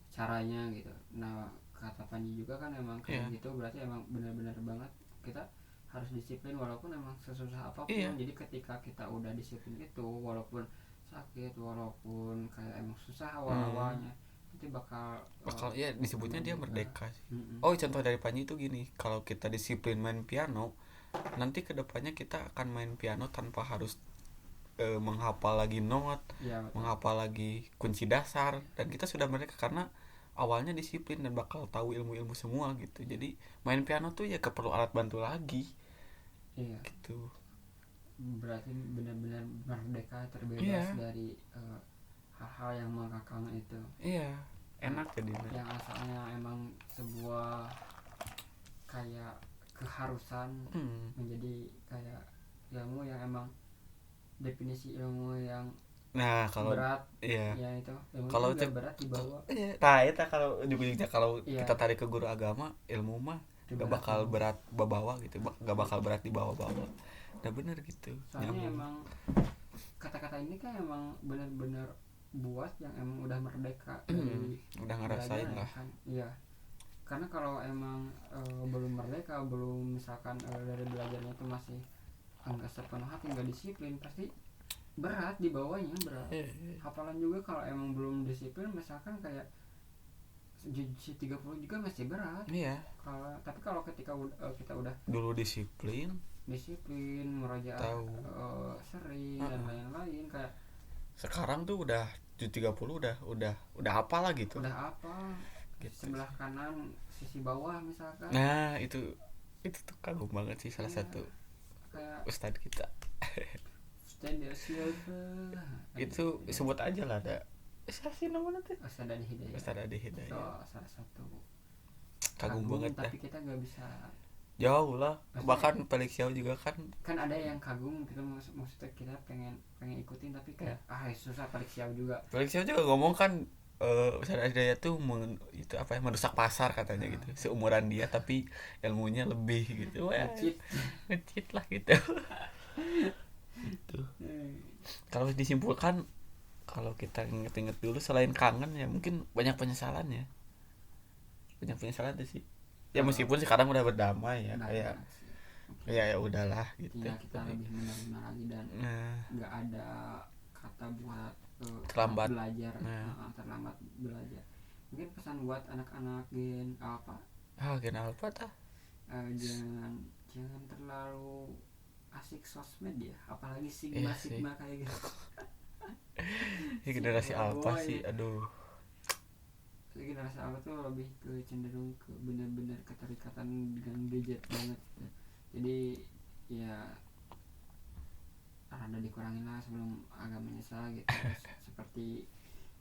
caranya gitu. Nah kata Panji juga kan emang kayak Iya. gitu, berarti emang benar-benar banget kita harus disiplin walaupun emang sesusah apapun. Iya. Jadi ketika kita udah disiplin itu, walaupun sakit, walaupun kayak emang susah awal-awalnya, nanti bakal Ya disebutnya dia merdeka sih. Mm-mm. Oh, contoh dari Panji itu gini, kalau kita disiplin main piano, nanti kedepannya kita akan main piano tanpa harus menghafal lagi not, Ya betul. menghafal lagi kunci dasar, dan kita sudah merdeka karena awalnya disiplin dan bakal tahu ilmu-ilmu semua gitu. Jadi main piano tuh ya gak perlu alat bantu lagi Iya, gitu. berarti benar-benar merdeka, terbebas Iya. dari hal-hal yang mengekang itu, Iya, enak jadinya. yang asalnya emang sebuah kayak keharusan menjadi kayak ilmu yang emang definisi ilmu yang Nah, kalau berat. iya, Ya itu ilmu kalau itu juga berat dibawa. iya, nah itu kalau dibiliknya kalau Iya. kita tarik ke guru agama, ilmu mah gak Berat bakal dibawa. berat bawa gitu, gak bakal berat dibawa-bawa. Nah bener gitu, Soalnya nyambung. emang kata-kata ini kan emang benar-benar buat yang emang udah merdeka dari Udah ngerasain belajar lah. kan. Iya. Karena kalau emang belum merdeka, belum misalkan dari belajarnya itu masih enggak sepenuh hati, enggak disiplin, pasti berat dibawanya, berat. Hafalan juga kalau emang belum disiplin, misalkan kayak si 30 juga masih berat. Iya. Tapi kalau ketika kita udah Dulu disiplin, murojaah tahu. sering dan lain-lain, kayak Sekarang tuh udah 30 udah apa lah gitu. udah apa Gitu. sebelah kanan sisi bawah misalkan. Nah, itu tuh kagum banget sih salah Iya. satu Kayak ustadz kita. stand siapa Itu sebut aja lah, ada siapa sih namanya tuh? Ustadz Adi Hidayat. Ustadz Adi Hidayat. Itu salah satu Kagum banget dah. tapi kita nggak bisa. Jauh lah. Maksudnya, Bahkan Felix Xiao juga kan. kan ada yang kagum kita, maksudnya kita pengen ikutin tapi kayak susah. Paling siap juga. Felix Xiao juga ngomong kan, Ustadz Hidayat tuh itu apa ya, merusak pasar katanya gitu. Seumuran dia tapi ilmunya lebih gitu. Wah, ngecit lah gitu. Gitu. Kalau disimpulkan, kalau kita inget-inget dulu selain kangen ya mungkin banyak penyesalan ya. Banyak penyesalan tuh sih. Ya meskipun sekarang udah berdamai ya, kayak ya udahlah gitu. Tinggal kita lebih menerima lagi dan nggak ada kata buat terlambat belajar. Terlambat belajar. Mungkin pesan buat anak-anak gen apa? Gen Alpha tah. Jangan terlalu asik sosmed ya, apalagi sigma kayak gitu. Generasi Alpha sih, aduh. generasi awal tuh lebih ke cenderung ke benar-benar keterikatan dengan gadget banget gitu. Jadi ya rada dikurangin lah sebelum agak menyesal gitu. Seperti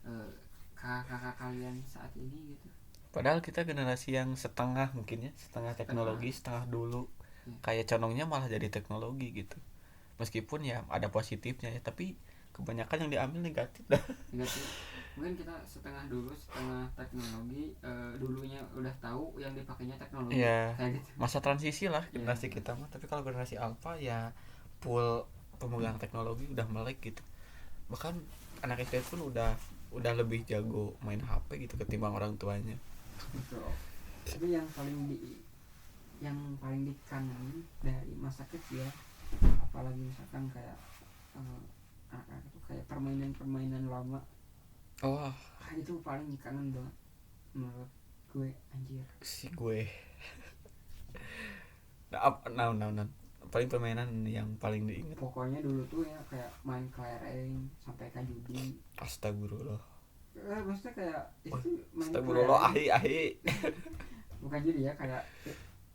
eh, kakak-kakak kalian saat ini gitu. Padahal kita generasi yang setengah mungkin ya, setengah Setengah teknologi, setengah dulu. ya, Kayak condongnya malah jadi teknologi gitu. Meskipun ya ada positifnya ya, tapi kebanyakan yang diambil negatif dah. negatif. Mungkin kita setengah dulu, setengah teknologi, dulunya udah tahu yang dipakainya teknologi Ya, kayak gitu. masa transisi lah Ya, generasi kita mah. Tapi kalau generasi alpha ya full pemegang teknologi, udah melek gitu. Bahkan anak SD pun udah lebih jago main HP gitu ketimbang orang tuanya. betul. Tapi yang paling dikangenin dari masa kecil, apalagi misalkan kayak anak-anak itu kayak permainan-permainan lama, Oh, itu paling dikangen banget menurut gue, anjir. si gue. Nah, paling permainan yang paling diingat. Pokoknya dulu tuh ya kayak main kelereng sampai ke judi. Astagfirullah. Maksudnya kayak Oh, itu main astagfirullah, kelereng, ahi. bukan judi ya, kayak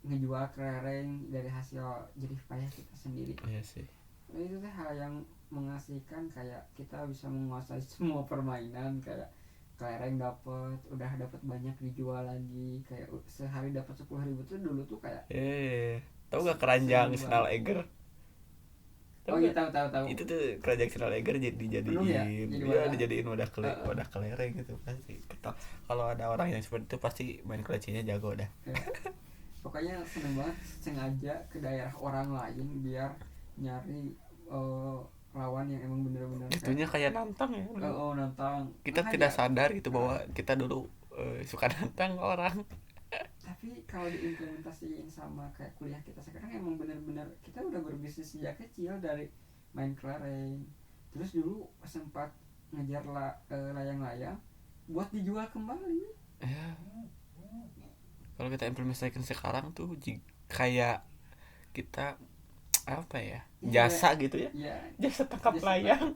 ngejual kelereng dari hasil jerih payah kita sendiri. Iya sih. Nah, itu tuh hal yang mengasihkan, kayak kita bisa menguasai semua permainan, kayak kelereng udah dapat banyak dijual lagi, kayak sehari dapat 10.000 tuh dulu tuh kayak Tahu gak keranjang seneng Snal banget. Eger? Oh iya, tahu Itu tuh keranjang Snal Eger penuh ya, dijadiin, jadi ya wadah. dijadiin Uh, wadah kelereng gitu pasti. Kalau ada orang yang seperti itu pasti main kelecinya jago dah. kayak, pokoknya seneng banget sengaja ke daerah orang lain biar nyari lawan yang emang bener-bener kayak Itunya kayak nantang ya. nantang. Kita Ah, tidak ya. sadar gitu bahwa kita dulu suka nantang orang. Tapi kalau diimplementasiin sama kayak kuliah kita sekarang, emang bener-bener kita udah berbisnis sejak kecil dari main kelereng. Terus dulu sempat ngejar layang-layang buat dijual kembali. Ya, kalau kita implementasikan sekarang tuh kayak kita apa ya, Iya, jasa gitu ya, ya, jasa tangkap jasa layang.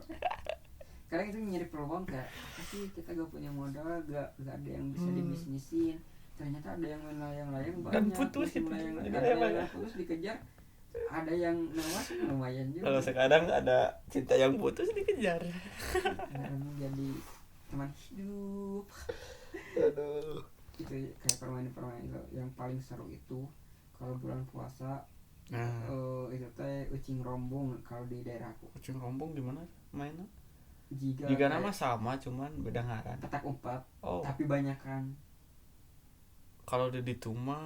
kadang itu nyari peluang, kayak apa sih, kita gak punya modal, gak ada yang bisa Hmm. dibisnisin, ternyata ada yang main layang-layang Dan banyak, putus musim gitu, layang jadi ada yang layang-layang. putus dikejar, ada yang nawar, lumayan juga. Kalau sekarang ada cinta yang putus dikejar. Karena jadi teman hidup. Aduh. Itu kayak permainan-permainan itu yang paling seru itu kalau bulan puasa. Nah, Itu teh ucing rombong kalau di daerahku. kucing rombong gimana mainnya? Jika Jika kayak nama sama cuman beda ngaran. petak umpet Oh, tapi banyak kan. kalau di Tuma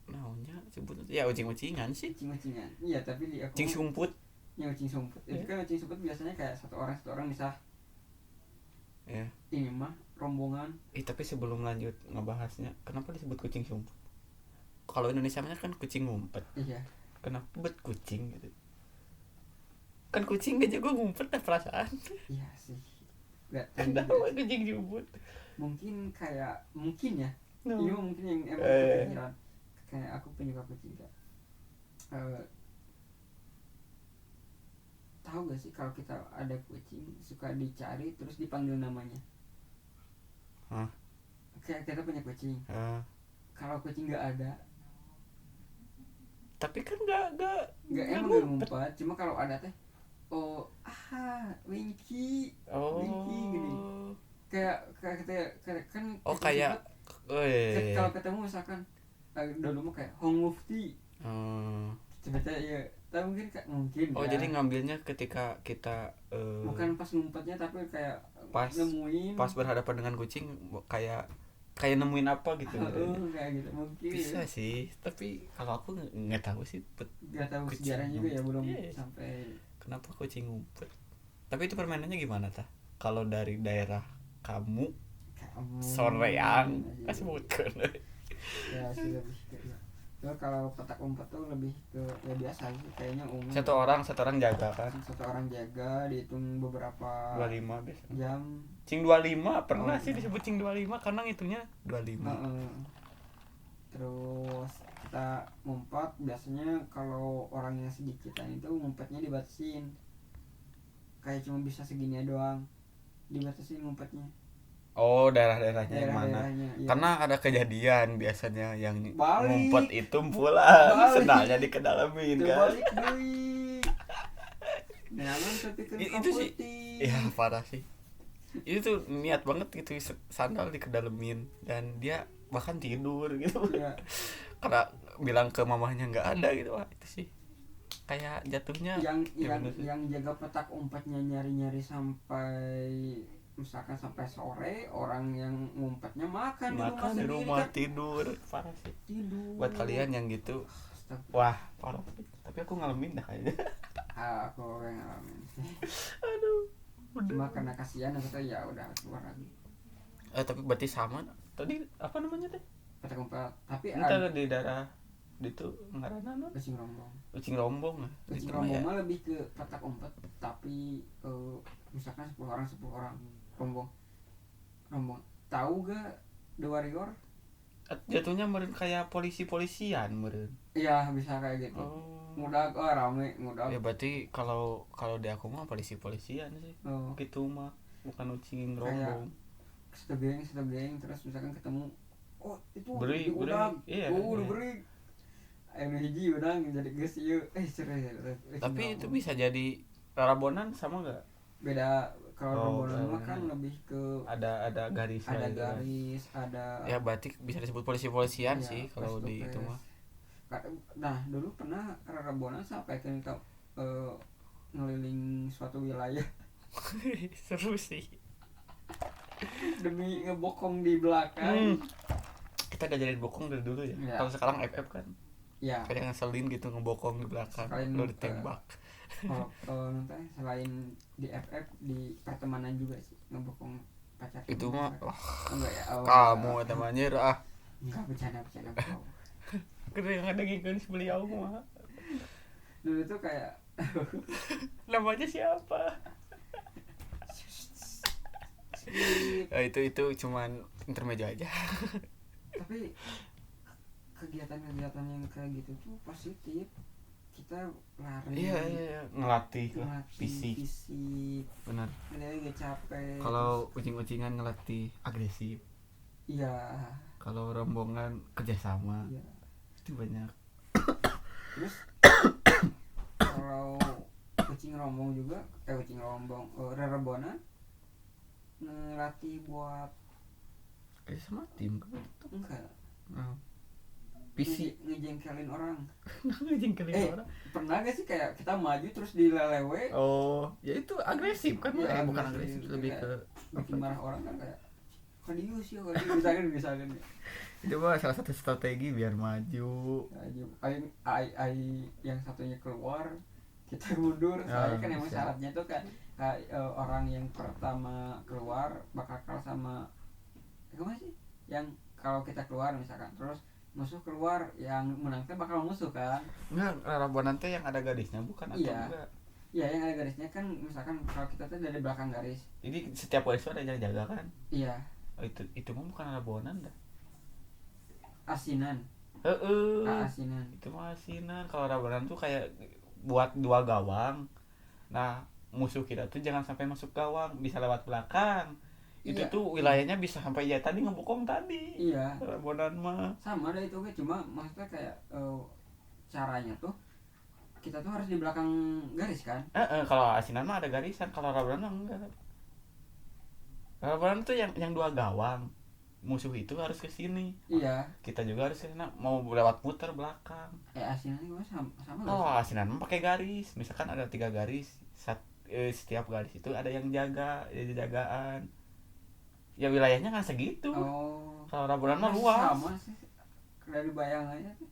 naonnya sebutnya ya ucing-ucingan sih. Ucing-ucingan, iya, tapi di aku Ucing sumput. ya ucing sumput. Itu kan ucing sumput biasanya kayak satu orang bisa Ya. ini mah rombongan. Tapi sebelum lanjut ngebahasnya, kenapa disebut kucing sumput? Kalau Indonesia mah kan kucing ngumpet. Iya, Kenapa bet kucing gitu? Kan kucing aja gue ngumpet dah perasaan. iya sih, nggak tahu Kenapa juga. kucing sumput? Mungkin ya, No. ini mah mungkin yang emang Eh. kepikiran, kayak aku penyuka kucing kan. Tahu gak sih kalau kita ada kucing suka dicari terus dipanggil namanya. Hah? Kayak kita punya kucing, kalau kucing nggak ada, Tapi kan nggak nggak emang nggak ngumpet, cuma kalau ada teh, Winky, Oh. Winky gini. Kayak kita kan Oh, kucing kayak sumpet, kalau ketemu misalkan dulu mah kayak Hong Mufti, sebetulnya ya, tapi mungkin Oh, ya. jadi ngambilnya ketika kita Bukan pas ngumpetnya, tapi kayak pas nemuin, berhadapan dengan kucing, kayak nemuin apa gitu. kayak gitu mungkin. Bisa sih, tapi kalau aku nggak tahu sih Gak tahu kucing sejarahnya juga ya, belum Iya. sampai. kenapa kucing ngumpet. Tapi itu permainannya gimana tah? Kalau dari daerah kamu Kamu soreang sebutkan. ya sih, lebih ke ya. Kalau petak umpet tuh lebih ke ya biasa sih, kayaknya umum. Satu orang jaga kan. Satu orang jaga, dihitung beberapa 25 biasanya. jam. Cing 25 pernah Oh, sih iya. disebut cing 25 karena itunya 25. Terus kita ngumpet, biasanya kalau orangnya sedikitan itu ngumpetnya dibatasin, kayak cuma bisa segini doang, dibatasin ngumpetnya. Oh, daerah-daerahnya yang mana? daerah-daerahnya ya. Karena ada kejadian biasanya yang ngumpet Balik, itu pulang, sendalnya balik, dikedalamin kan. terbalik deui. Jangan kepikeun ka Itu sih, ya peuting. parah sih. Itu tuh niat banget gitu sandal dikedalamin dan dia bahkan tidur gitu. Ya, Karena bilang ke mamahnya nggak ada gitu. Wah, itu sih kayak jatuhnya yang ya yang bener sih. yang jaga petak umpetnya nyari-nyari sampai misalkan sampai sore, orang yang ngumpetnya makan di rumah Makan di sendiri rumah kan tidur, parah sih. tidur. Buat kalian yang gitu, Astagfirullah. wah parah sih. Tapi aku ngalamin dah kayaknya. Aku yang ngalamin sih. Aduh, Cuma udah. karena kasihan aku tuh ya udah keluar lagi Tapi berarti sama tadi apa namanya teh? petak umpet. Tapi Ini ada di daerah itu ngaranna non kucing rombong. Ucing Rombong lah. Kucing Itu mah rombong ya. mah lebih ke petak umpet, tapi misalkan 10 orang rombong rombong. Tahu gak The Warrior? Jatuhnya meureun kayak polisi-polisian meureun. Iya bisa kayak gitu. Oh. Ngudag, oh rame ngudag. Ya berarti kalau kalau di aku mah polisi-polisian sih. Oh, Gitu mah bukan ucing Kayak- rombong. satu geng terus misalkan ketemu, oh itu Beri, diudag, iya, oh udah iya. beri. Ayo hiji udang jadi geus ieu, serius. Tapi itu bisa jadi rarabonan sama nggak? Beda kalau Oh, rombongan mah kan iya. lebih ke Ada garis ada gitu kan. garis, ada Ya berarti bisa disebut polisi-polisian ya, sih kalau face to di itu face. mah. Nah dulu pernah rombongan sampai ke ngeliling suatu wilayah Seru sih. demi ngebokong di belakang. Kita diajarin bokong dari dulu ya. Ya. Kalau sekarang FF kan Ya, kayak ngeselin gitu ngebokong di belakang. Sekalian Lo ditembak. kalau nanti selain di FF di pertemanan juga sih ngebokong pacar. Itu mah enggak ya? Oh, kamu temannya ah. enggak bercanda bro. Kena yang ada genggan beliau mah. Dulu tuh kayak Namanya siapa? Itu cuman intermezzo aja. tapi kegiatan-kegiatan yang kayak gitu tuh positif. Kita lari, Iya, ngelatih lah fisik, fisik. Benar. kita gak capek. Kalau ucing-ucingan ngelatih agresif. Iya, Kalau rombongan kerjasama. iya. Itu banyak. Terus kalau kucing rombong juga, rerebonan ngelatih buat Sama tim kan. enggak Visi ngejengkelin orang. ngejengkelin orang. Pernah gak sih kayak kita maju terus dilelewe, Oh, ya itu agresif kan? Iya, Bukan agresif. agresif, lebih ke bikin apa? marah orang kan kayak kadius ya misalkan Itu mah salah satu strategi biar maju. ai yang satunya keluar kita mundur. Soalnya kan emang bisa. syaratnya tuh kan orang yang pertama keluar bakal kalah sama gimana sih, yang kalau kita keluar misalkan terus musuh keluar, yang menangnya bakal musuh kan. Enggak, Rabonan teh yang ada gadisnya bukan atau Iya. enggak? Iya yang ada garisnya kan, misalkan kalau kita tuh dari belakang garis. Jadi setiap polis ada yang jaga kan? Iya, Oh, itu mah bukan Rabonan dah. asinan. Asinan. Itu mah asinan. Kalau Rabonan tuh kayak buat 2 gawang. Nah, musuh kita tuh jangan sampai masuk gawang, bisa lewat belakang. Itu Iya. tuh wilayahnya bisa sampai ya tadi ngebokong tadi. Iya, Rabonan mah. sama ada itu cuma maksudnya kayak caranya tuh kita tuh harus di belakang garis kan. Kalau asinan mah ada garisan, kalau Rabonan mah enggak. Rabonan tuh yang 2 gawang. Musuh itu harus ke sini. Iya, Kita juga harus ke sana, mau lewat muter belakang. asinan itu sama Oh, gak asinan mah pakai garis. Misalkan ada 3 garis, setiap garis itu ada yang jaga, jagaan. Ya wilayahnya kan segitu. sih? Oh, Kalau Rabonan mah masih luas. sama sih dari bayangannya tuh.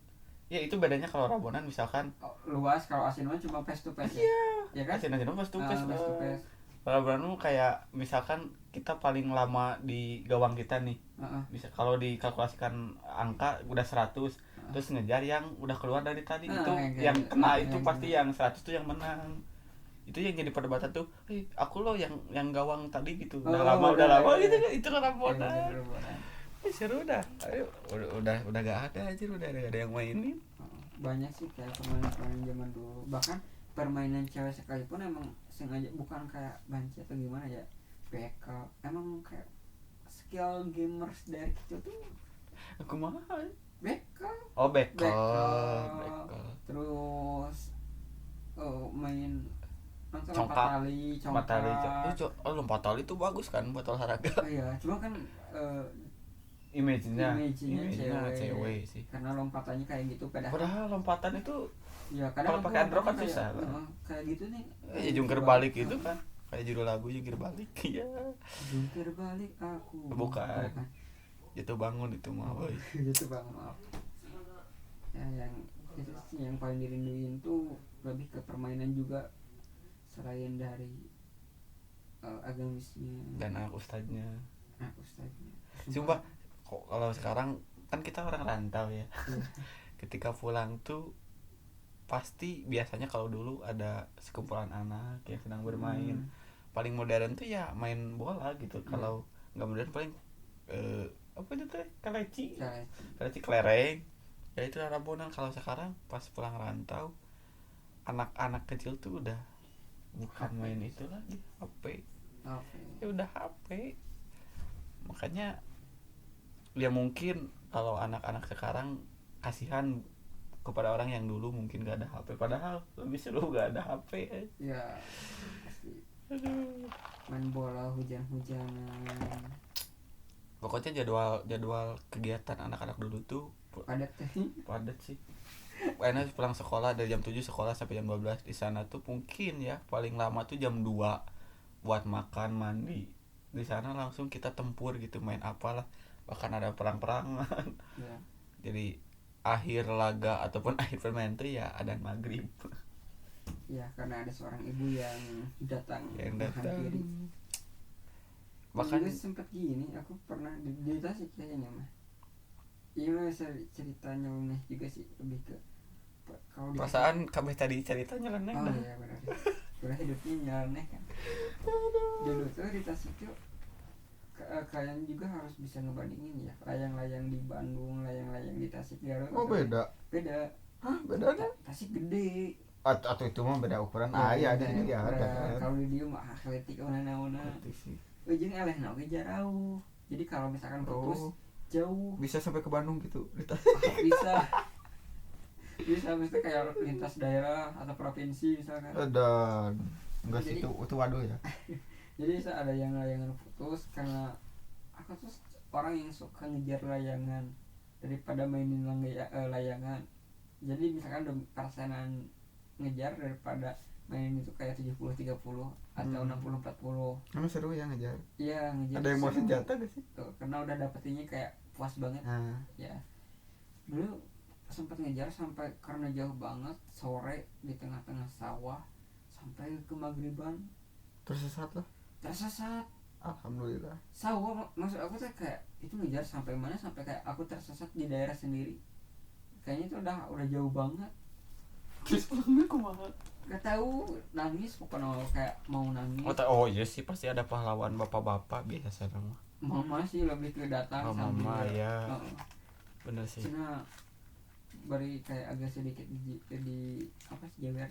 Ya itu bedanya kalau Rabonan misalkan Luas, kalau asinan cuma face to face. Ya kan? asinan mah face to face. Face to face. Kalau Rabonan mah kayak misalkan kita paling lama di gawang kita nih. Bisa kalau dikalkulasikan angka udah 100, terus ngejar yang udah keluar dari tadi itu yang kena itu pasti yang 100 tuh yang menang. Itu yang jadi perdebatan tuh, aku loh yang gawang tadi gitu. Udah lama gitu kan, itu kan Rabonan. Seru dah. Ayo, udah gak ada aja, udah gak ada yang mainin. Banyak sih kayak permainan zaman dulu, bahkan permainan cewek sekalipun emang sengaja, bukan kayak banci atau gimana ya, bekel, emang kayak skill gamers dari kecil tuh Aku mah. bekel, Oh, bekel. bekel, Bekel. terus main nonton lompat Congkak. tali, Lompat tali. congkak. Lompat tali itu bagus kan buat olahraga. Oh iya, cuma kan Image-nya image-nya cewek sih. karena lompatannya kayak gitu, Padahal lompatan itu ya kalau kadang aku pakai android kan kayak, susah kan. kayak gitu nih. Ya jungkir balik itu kan. Kayak judul lagu jungkir balik. Iya. Jungkir balik aku. Bukan. Jatuh bangun itu mah, boy. Gitu bang, maaf. Ya yang itu sih yang paling dirinduin tuh lebih ke permainan juga selain dari agamisnya Dan anak ustadznya. ustadznya. Sumpah, kok kalau sekarang kan kita orang rantau ya. Iya. Ketika pulang tuh pasti biasanya kalau dulu ada sekumpulan anak yang sedang bermain. Paling modern tuh ya main bola gitu. Kalau nggak modern paling apa itu teh kaleci kelereng. Ya itu rambunan. Kalau sekarang pas pulang rantau, anak-anak kecil tuh udah bukan main itu lagi, HP. Ya udah HP. Makanya ya mungkin kalau anak-anak sekarang kasihan kepada orang yang dulu mungkin gak ada HP, padahal lebih seru gak ada HP. Ya pasti. Main bola hujan-hujanan. Pokoknya jadwal kegiatan anak-anak dulu tuh padat sih. Enak pulang sekolah dari jam 7 sekolah sampai jam 12. Di sana tuh mungkin ya paling lama tuh jam 2 buat makan, mandi. Di sana langsung kita tempur gitu, main apalah. Bahkan ada perang-perangan. Ya. Jadi akhir laga ataupun akhir permainan tuh ya adzan maghrib. Ya karena ada seorang ibu yang datang menghadiri. Bahkan juga sempet gini, aku pernah di Tasik kayaknya mah. Iya ceritanya aneh juga sih, lebih ke kalau perasaan kabeh tadi ceritanya nyeleneh. Oh iya benar. Udah hidupnya nyeleneh kan. Dulu tuh di Tasik tuh kalian juga harus bisa ngebandingin ya, layang-layang di Bandung, layang-layang di Tasik Garut. Oh beda. Hah, bedanya? Tasik gede. Atau itu mah beda ukuran. Ya, Di sini ya ada. Kalau di dieu mah kletik naona. Ujung eleh na oge jauh. Jadi kalau misalkan putus jauh. Bisa sampai ke Bandung gitu. Bisa. Bisa mesti kayak lintas daerah atau provinsi misalkan. Dan enggak sih itu waduh ya. Jadi ada yang layangan putus karena aku tuh orang yang suka ngejar layangan daripada mainin layangan. Jadi misalkan udah persenan ngejar daripada main itu kayak 70-30 atau 60-40. Emang seru ya ngejar? Iya ngejar. Ada yang mau senjata gak sih? Tuh, karena udah dapetinnya kayak puas banget. Ya dulu sempat ngejar sampai karena jauh banget, sore di tengah-tengah sawah sampai ke maghriban. Tersesat. Alhamdulillah. Sawah maksud aku tuh kayak itu ngejar sampai mana, sampai kayak aku tersesat di daerah sendiri. Kayaknya itu udah jauh banget. Terus pulangnya kumaha? Gak tahu, nangis pokoknya kayak mau nangis. Oh iya sih pasti ada pahlawan bapak-bapak biasa nama. Mama sih lebih ke datang sambil. Mama ya. Bener sih. Cina beri kayak agak sedikit di apa sih jawer.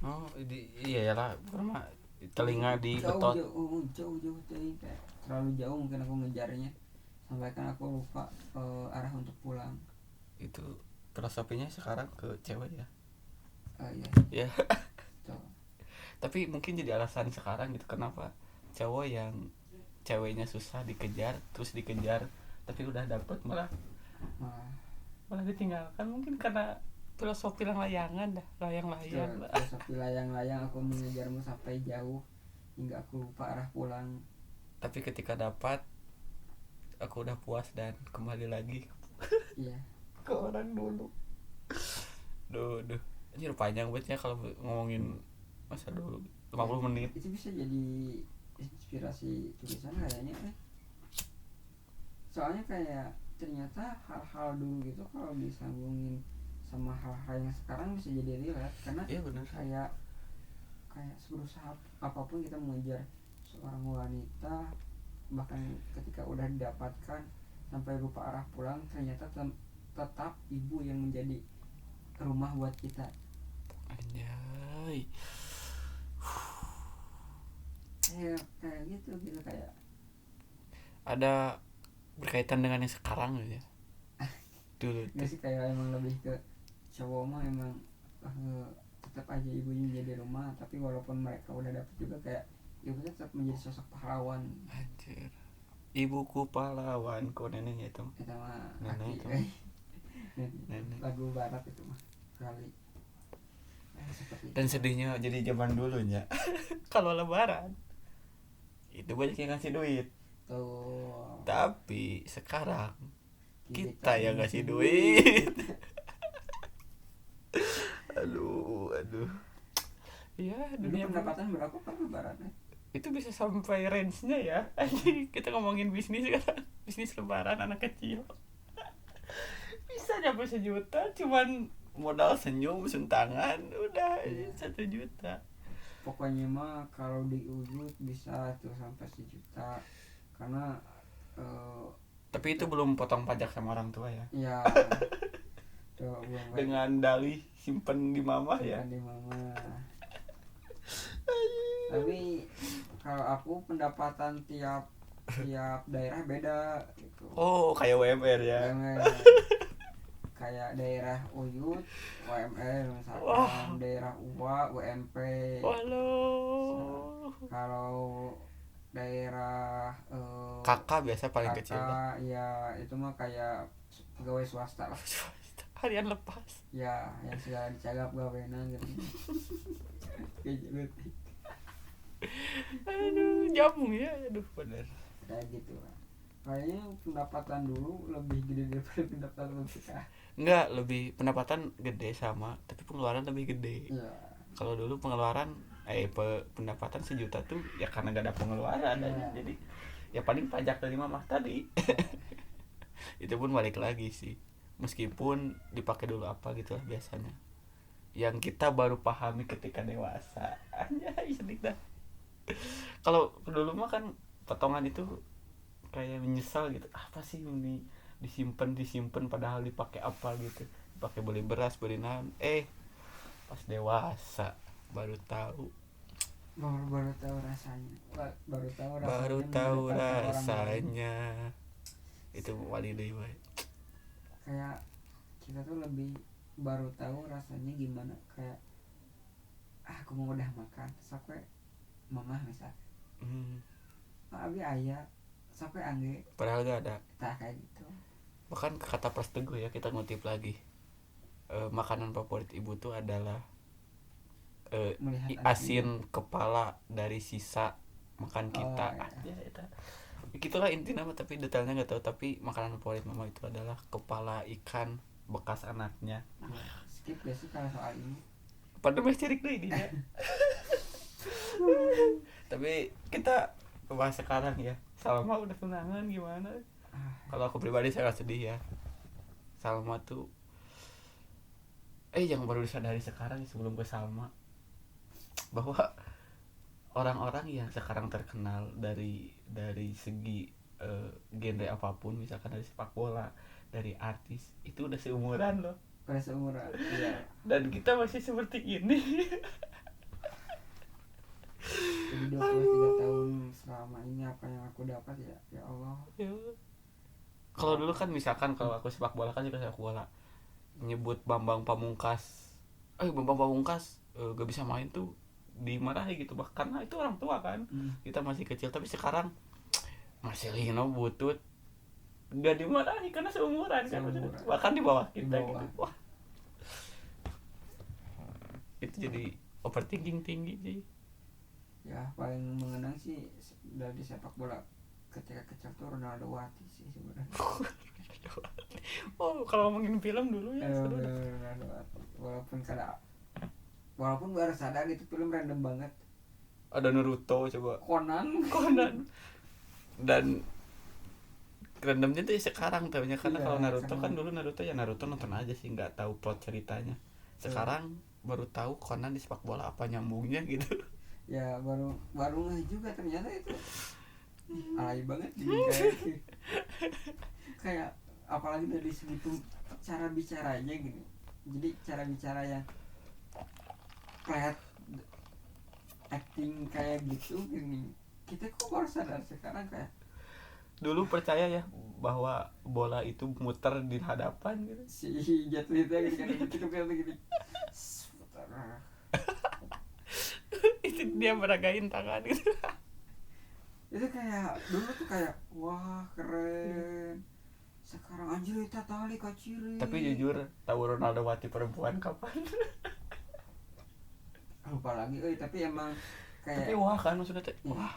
Oh iya lah, karena telinga di betot. Jauh kayak terlalu jauh mungkin aku ngejarnya sampai kan aku lupa arah untuk pulang. Itu filosofinya sekarang ke cewek ya. Iya. Ya. Tapi mungkin jadi alasan sekarang gitu kenapa cowok yang ceweknya susah dikejar terus dikejar tapi udah dapet malah ditinggalkan, mungkin karena filosofi layangan dah, layang-layang. Filosofi layang-layang, aku mengejarmu sampai jauh hingga aku lupa arah pulang. Tapi ketika dapat aku udah puas dan kembali lagi. Iya. Ke orang dulu. Duh. Anjir panjang banget ya kalau ngomongin masa dulu 50 menit. Itu bisa jadi inspirasi tulisan kayaknya. Soalnya kayak ternyata hal-hal dulu gitu kalau disambungin sama hal-hal yang sekarang bisa jadi relate karena iya, bener. kayak berusaha apapun kita mengejar seorang wanita, bahkan ketika udah didapatkan sampai lupa arah pulang, ternyata tetap ibu yang menjadi rumah buat kita. Anjay. Kayak gitu kayak ada berkaitan dengan yang sekarang ya dulu nggak tuh. sih, kayak emang lebih ke cowok mah emang tetap aja ibunya jadi rumah, tapi walaupun mereka udah dapet juga kayak ibu tetap menjadi sosok pahlawan. Anjir, ibuku pahlawanku, neneknya itu. Itu mah Nenek aki itu. Nenek. lagu barat itu mah kali. Seperti Dan itu. sedihnya jadi zaman dulunya kalau lebaran itu banyak yang ngasih duit, Tuh tapi sekarang kita yang ngasih duit. duit. Aduh ya, Dulu dunia pendapatan berapa per lebaran ya? itu bisa sampai range-nya ya. Anjing, kita ngomongin bisnis kan, bisnis lebaran anak kecil bisa nyampe 1 juta cuman modal senyum sentangan udah Iya. 1 juta. Pokoknya mah kalau diujut bisa tuh sampai 1 juta, karena Tapi itu belum potong pajak sama orang tua ya, ya tuh belum dengan dalih simpen di mama ya. di mama. Tapi kalau aku pendapatan tiap tiap daerah beda gitu. Oh, kayak WMR ya. UMR. Kayak daerah Uyut UMR misalkan, Wah. daerah UA UMP. Waduh. Kalau daerah Kakak biasa paling kecil lah. kakak ya itu mah kayak pegawai swasta lah Harian lepas. ya, yang segala dicagap gawenan gitu. Kayak gitu. Aduh, jamu ya. Aduh, bener. Kayak gitu lah. Kayaknya pendapatan dulu lebih gede daripada pendapatan sekarang. Enggak, lebih pendapatan gede sama, tapi pengeluaran lebih gede. Iya. Kalau dulu pengeluaran pendapatan 1 juta tuh ya karena gak ada pengeluaran Iya. aja. Jadi ya paling pajak dari mama tadi. Itu pun balik lagi sih. Meskipun dipakai dulu apa gitu lah biasanya. Yang kita baru pahami ketika dewasa. Anjay, sedih dah. Kalau dulu mah kan potongan itu kayak menyesal gitu, apa sih ini disimpan padahal dipakai apa gitu, dipakai beli beras beli naon, pas dewasa baru tahu. Baru tahu rasanya. Baru tahu mendekati orang lain. rasanya itu wali deui wae. Kayak kita tuh lebih baru tahu rasanya gimana, kayak aku mau udah makan sampai mama misal abi ayah sampai angge Padahal gak ada. tak kayak gitu. Bahkan kata Pras Teguh ya, kita ngutip lagi, makanan favorit ibu tuh adalah Melihat asin kepala dari sisa makan kita. Oh, iya. Ya, itu gitulah intinya mah, tapi detailnya nggak tahu. Tapi makanan favorit mama itu adalah kepala ikan bekas anaknya. Skip gak sih kalau soal ini? Pada mah cerik deh ini ya. Tapi kita bahas sekarang ya. Salma udah tunangan gimana? Kalau aku pribadi saya sedih ya. Salma tuh yang baru disadari sekarang sebelum ke Salma, bahwa orang-orang yang sekarang terkenal dari segi genre apapun, misalkan dari sepak bola, dari artis, itu udah seumuran loh. Pada seumuran. Iya. Dan kita masih seperti ini. Jadi 23 tahun selama ini apa yang aku dapat ya Allah. Ya. Kalau dulu kan misalkan kalau aku sepak bola kan juga sepak bola, nyebut Bambang Pamungkas, Bambang Pamungkas gak bisa main tuh dimarahi gitu, bahkan itu orang tua kan. Kita masih kecil, tapi sekarang Marcelino Butut gak dimarahi karena seumuran kan, bahkan di bawah kita gitu. Wah, itu jadi overthinking tinggi sih. Ya paling mengenang sih dari sepak bola ketika kecil tuh Ronaldo Wati sih sebenarnya. Oh, kalau ngomongin film dulu ya seru. Ronaldo Wati. Walaupun baru sadar itu film random banget. Ada Naruto coba. Conan. Dan randomnya tuh sekarang tahunya, karena Iya, kalau Naruto karena kan dulu Naruto ya Naruto nonton aja sih, nggak tahu plot ceritanya. Sekarang baru tahu Conan di sepak bola apa nyambungnya gitu. Ya baru ngeh juga ternyata itu alay banget jadi kayak apalagi dari segi cara bicaranya gitu. Jadi cara bicara yang flat, acting kayak gitu gini, kita kok baru sadar sekarang kayak dulu percaya ya bahwa bola itu muter di hadapan gitu. Si Jet Li itu yang gitu kayak begini. Itu dia meragain tangan gitu. Itu kayak dulu tuh kayak wah keren. Sekarang anjir eta tali kaciri. Tapi jujur tahu Ronaldo Wati perempuan kapan? lupa lagi tapi emang kayak Tapi wah kan maksudnya teh wah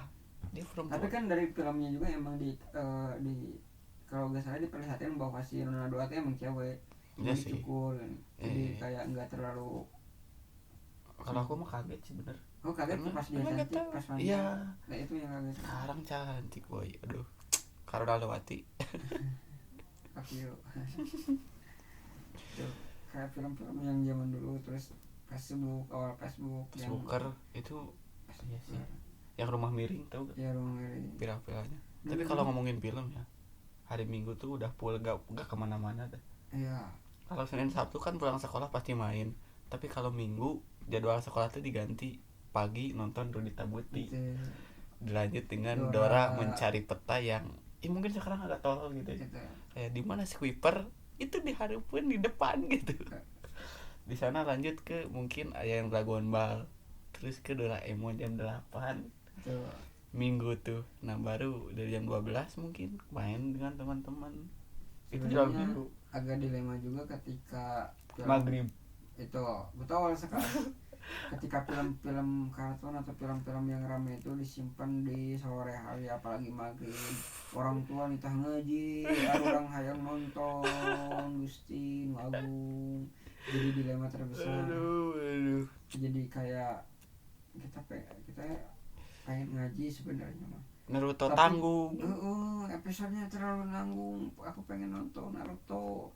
dia perempuan. tapi kan dari filmnya juga emang di kalau nggak salah diperlihatkan bahwa si Ronaldo itu emang cewek. Iya Jadi sih. cukur kan. Jadi kayak nggak terlalu. Kalau aku mah kaget sih bener. Oh kaget tuh pas dia Emang cantik nggak tahu. pas mandi. Iya. Nah itu yang kaget. Sekarang cantik boy. Aduh. Ronaldo Wati. Akio. Tuh, kayak film-film yang zaman dulu terus Facebook awal Facebook Facebooker itu iya sih. Yang rumah miring tahu gak? ya rumah miring. Viral-viralnya. Tapi kalau ngomongin film ya, hari Minggu tuh udah full gak kemana-mana dah. Iya. Kalau Senin Sabtu kan pulang sekolah pasti main. Tapi kalau Minggu jadwal sekolah tuh diganti pagi nonton Rudi Tabuti. Itu Dilanjut dengan Dora. Dora mencari peta yang mungkin sekarang agak tolol gitu ya. gitu. Kayak di mana Squeeper itu diharapkan di depan gitu. Di sana lanjut ke mungkin yang Dragon Ball. Terus ke Doraemon jam 8 Itu Minggu tuh. Nah baru dari jam 12 mungkin main dengan teman-teman. Itu sebenarnya jam Minggu. agak dilema juga ketika film Maghrib. itu betul sekali. Ketika film-film kartun atau film-film yang ramai itu disimpan di sore hari apalagi maghrib, orang tua nitah ngaji, orang hayang nonton Gusti Agung, jadi dilema terbesar. Aduh. Jadi kayak kita pengen ngaji sebenarnya mah. Naruto Tapi, tanggung. episodenya terlalu nanggung, aku pengen nonton Naruto.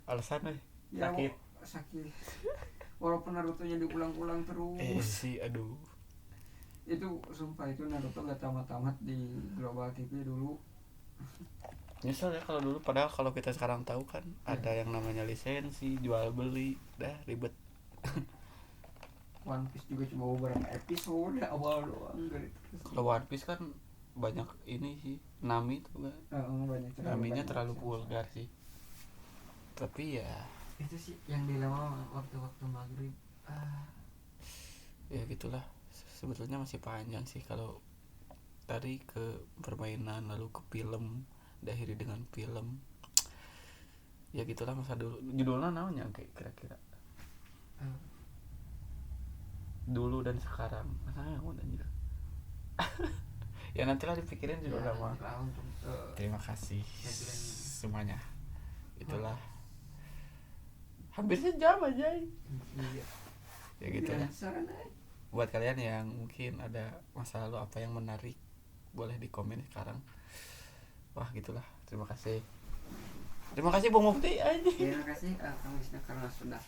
Alasan Ya, sakit. sakit. Walaupun Naruto-nya diulang-ulang terus. Sih aduh. Itu sumpah itu Naruto gak tamat-tamat di Global TV dulu. Nyesel ya kalau dulu, padahal kalau kita sekarang tahu kan ada yang namanya lisensi, jual beli, dah ribet. One Piece juga cuma beberapa episode awal doang dari terus. Kalau One Piece kan banyak ini sih, Nami tuh kan. Banyak Naminya banyak terlalu sensor. vulgar sih. Tapi ya Itu sih yang dilema waktu-waktu maghrib. ya gitulah. Sebetulnya masih panjang sih kalau tadi ke permainan lalu ke film, diakhiri dengan film. Ya gitulah masa dulu. Judulnya namanya kayak kira-kira dulu dan sekarang. Masa yang mau anjir. Ya nantilah dipikirin juga Ya, sama. untuk Terima kasih headline. semuanya. Itulah. Hampir sejam aja. Iya. Ya gitu lah. Saran aja. Buat kalian yang mungkin ada masa lalu apa yang menarik, boleh di komen sekarang. Wah gitulah. Terima kasih. Terima kasih Bung Mufti aja. Terima kasih Kang Wisnu karena sudah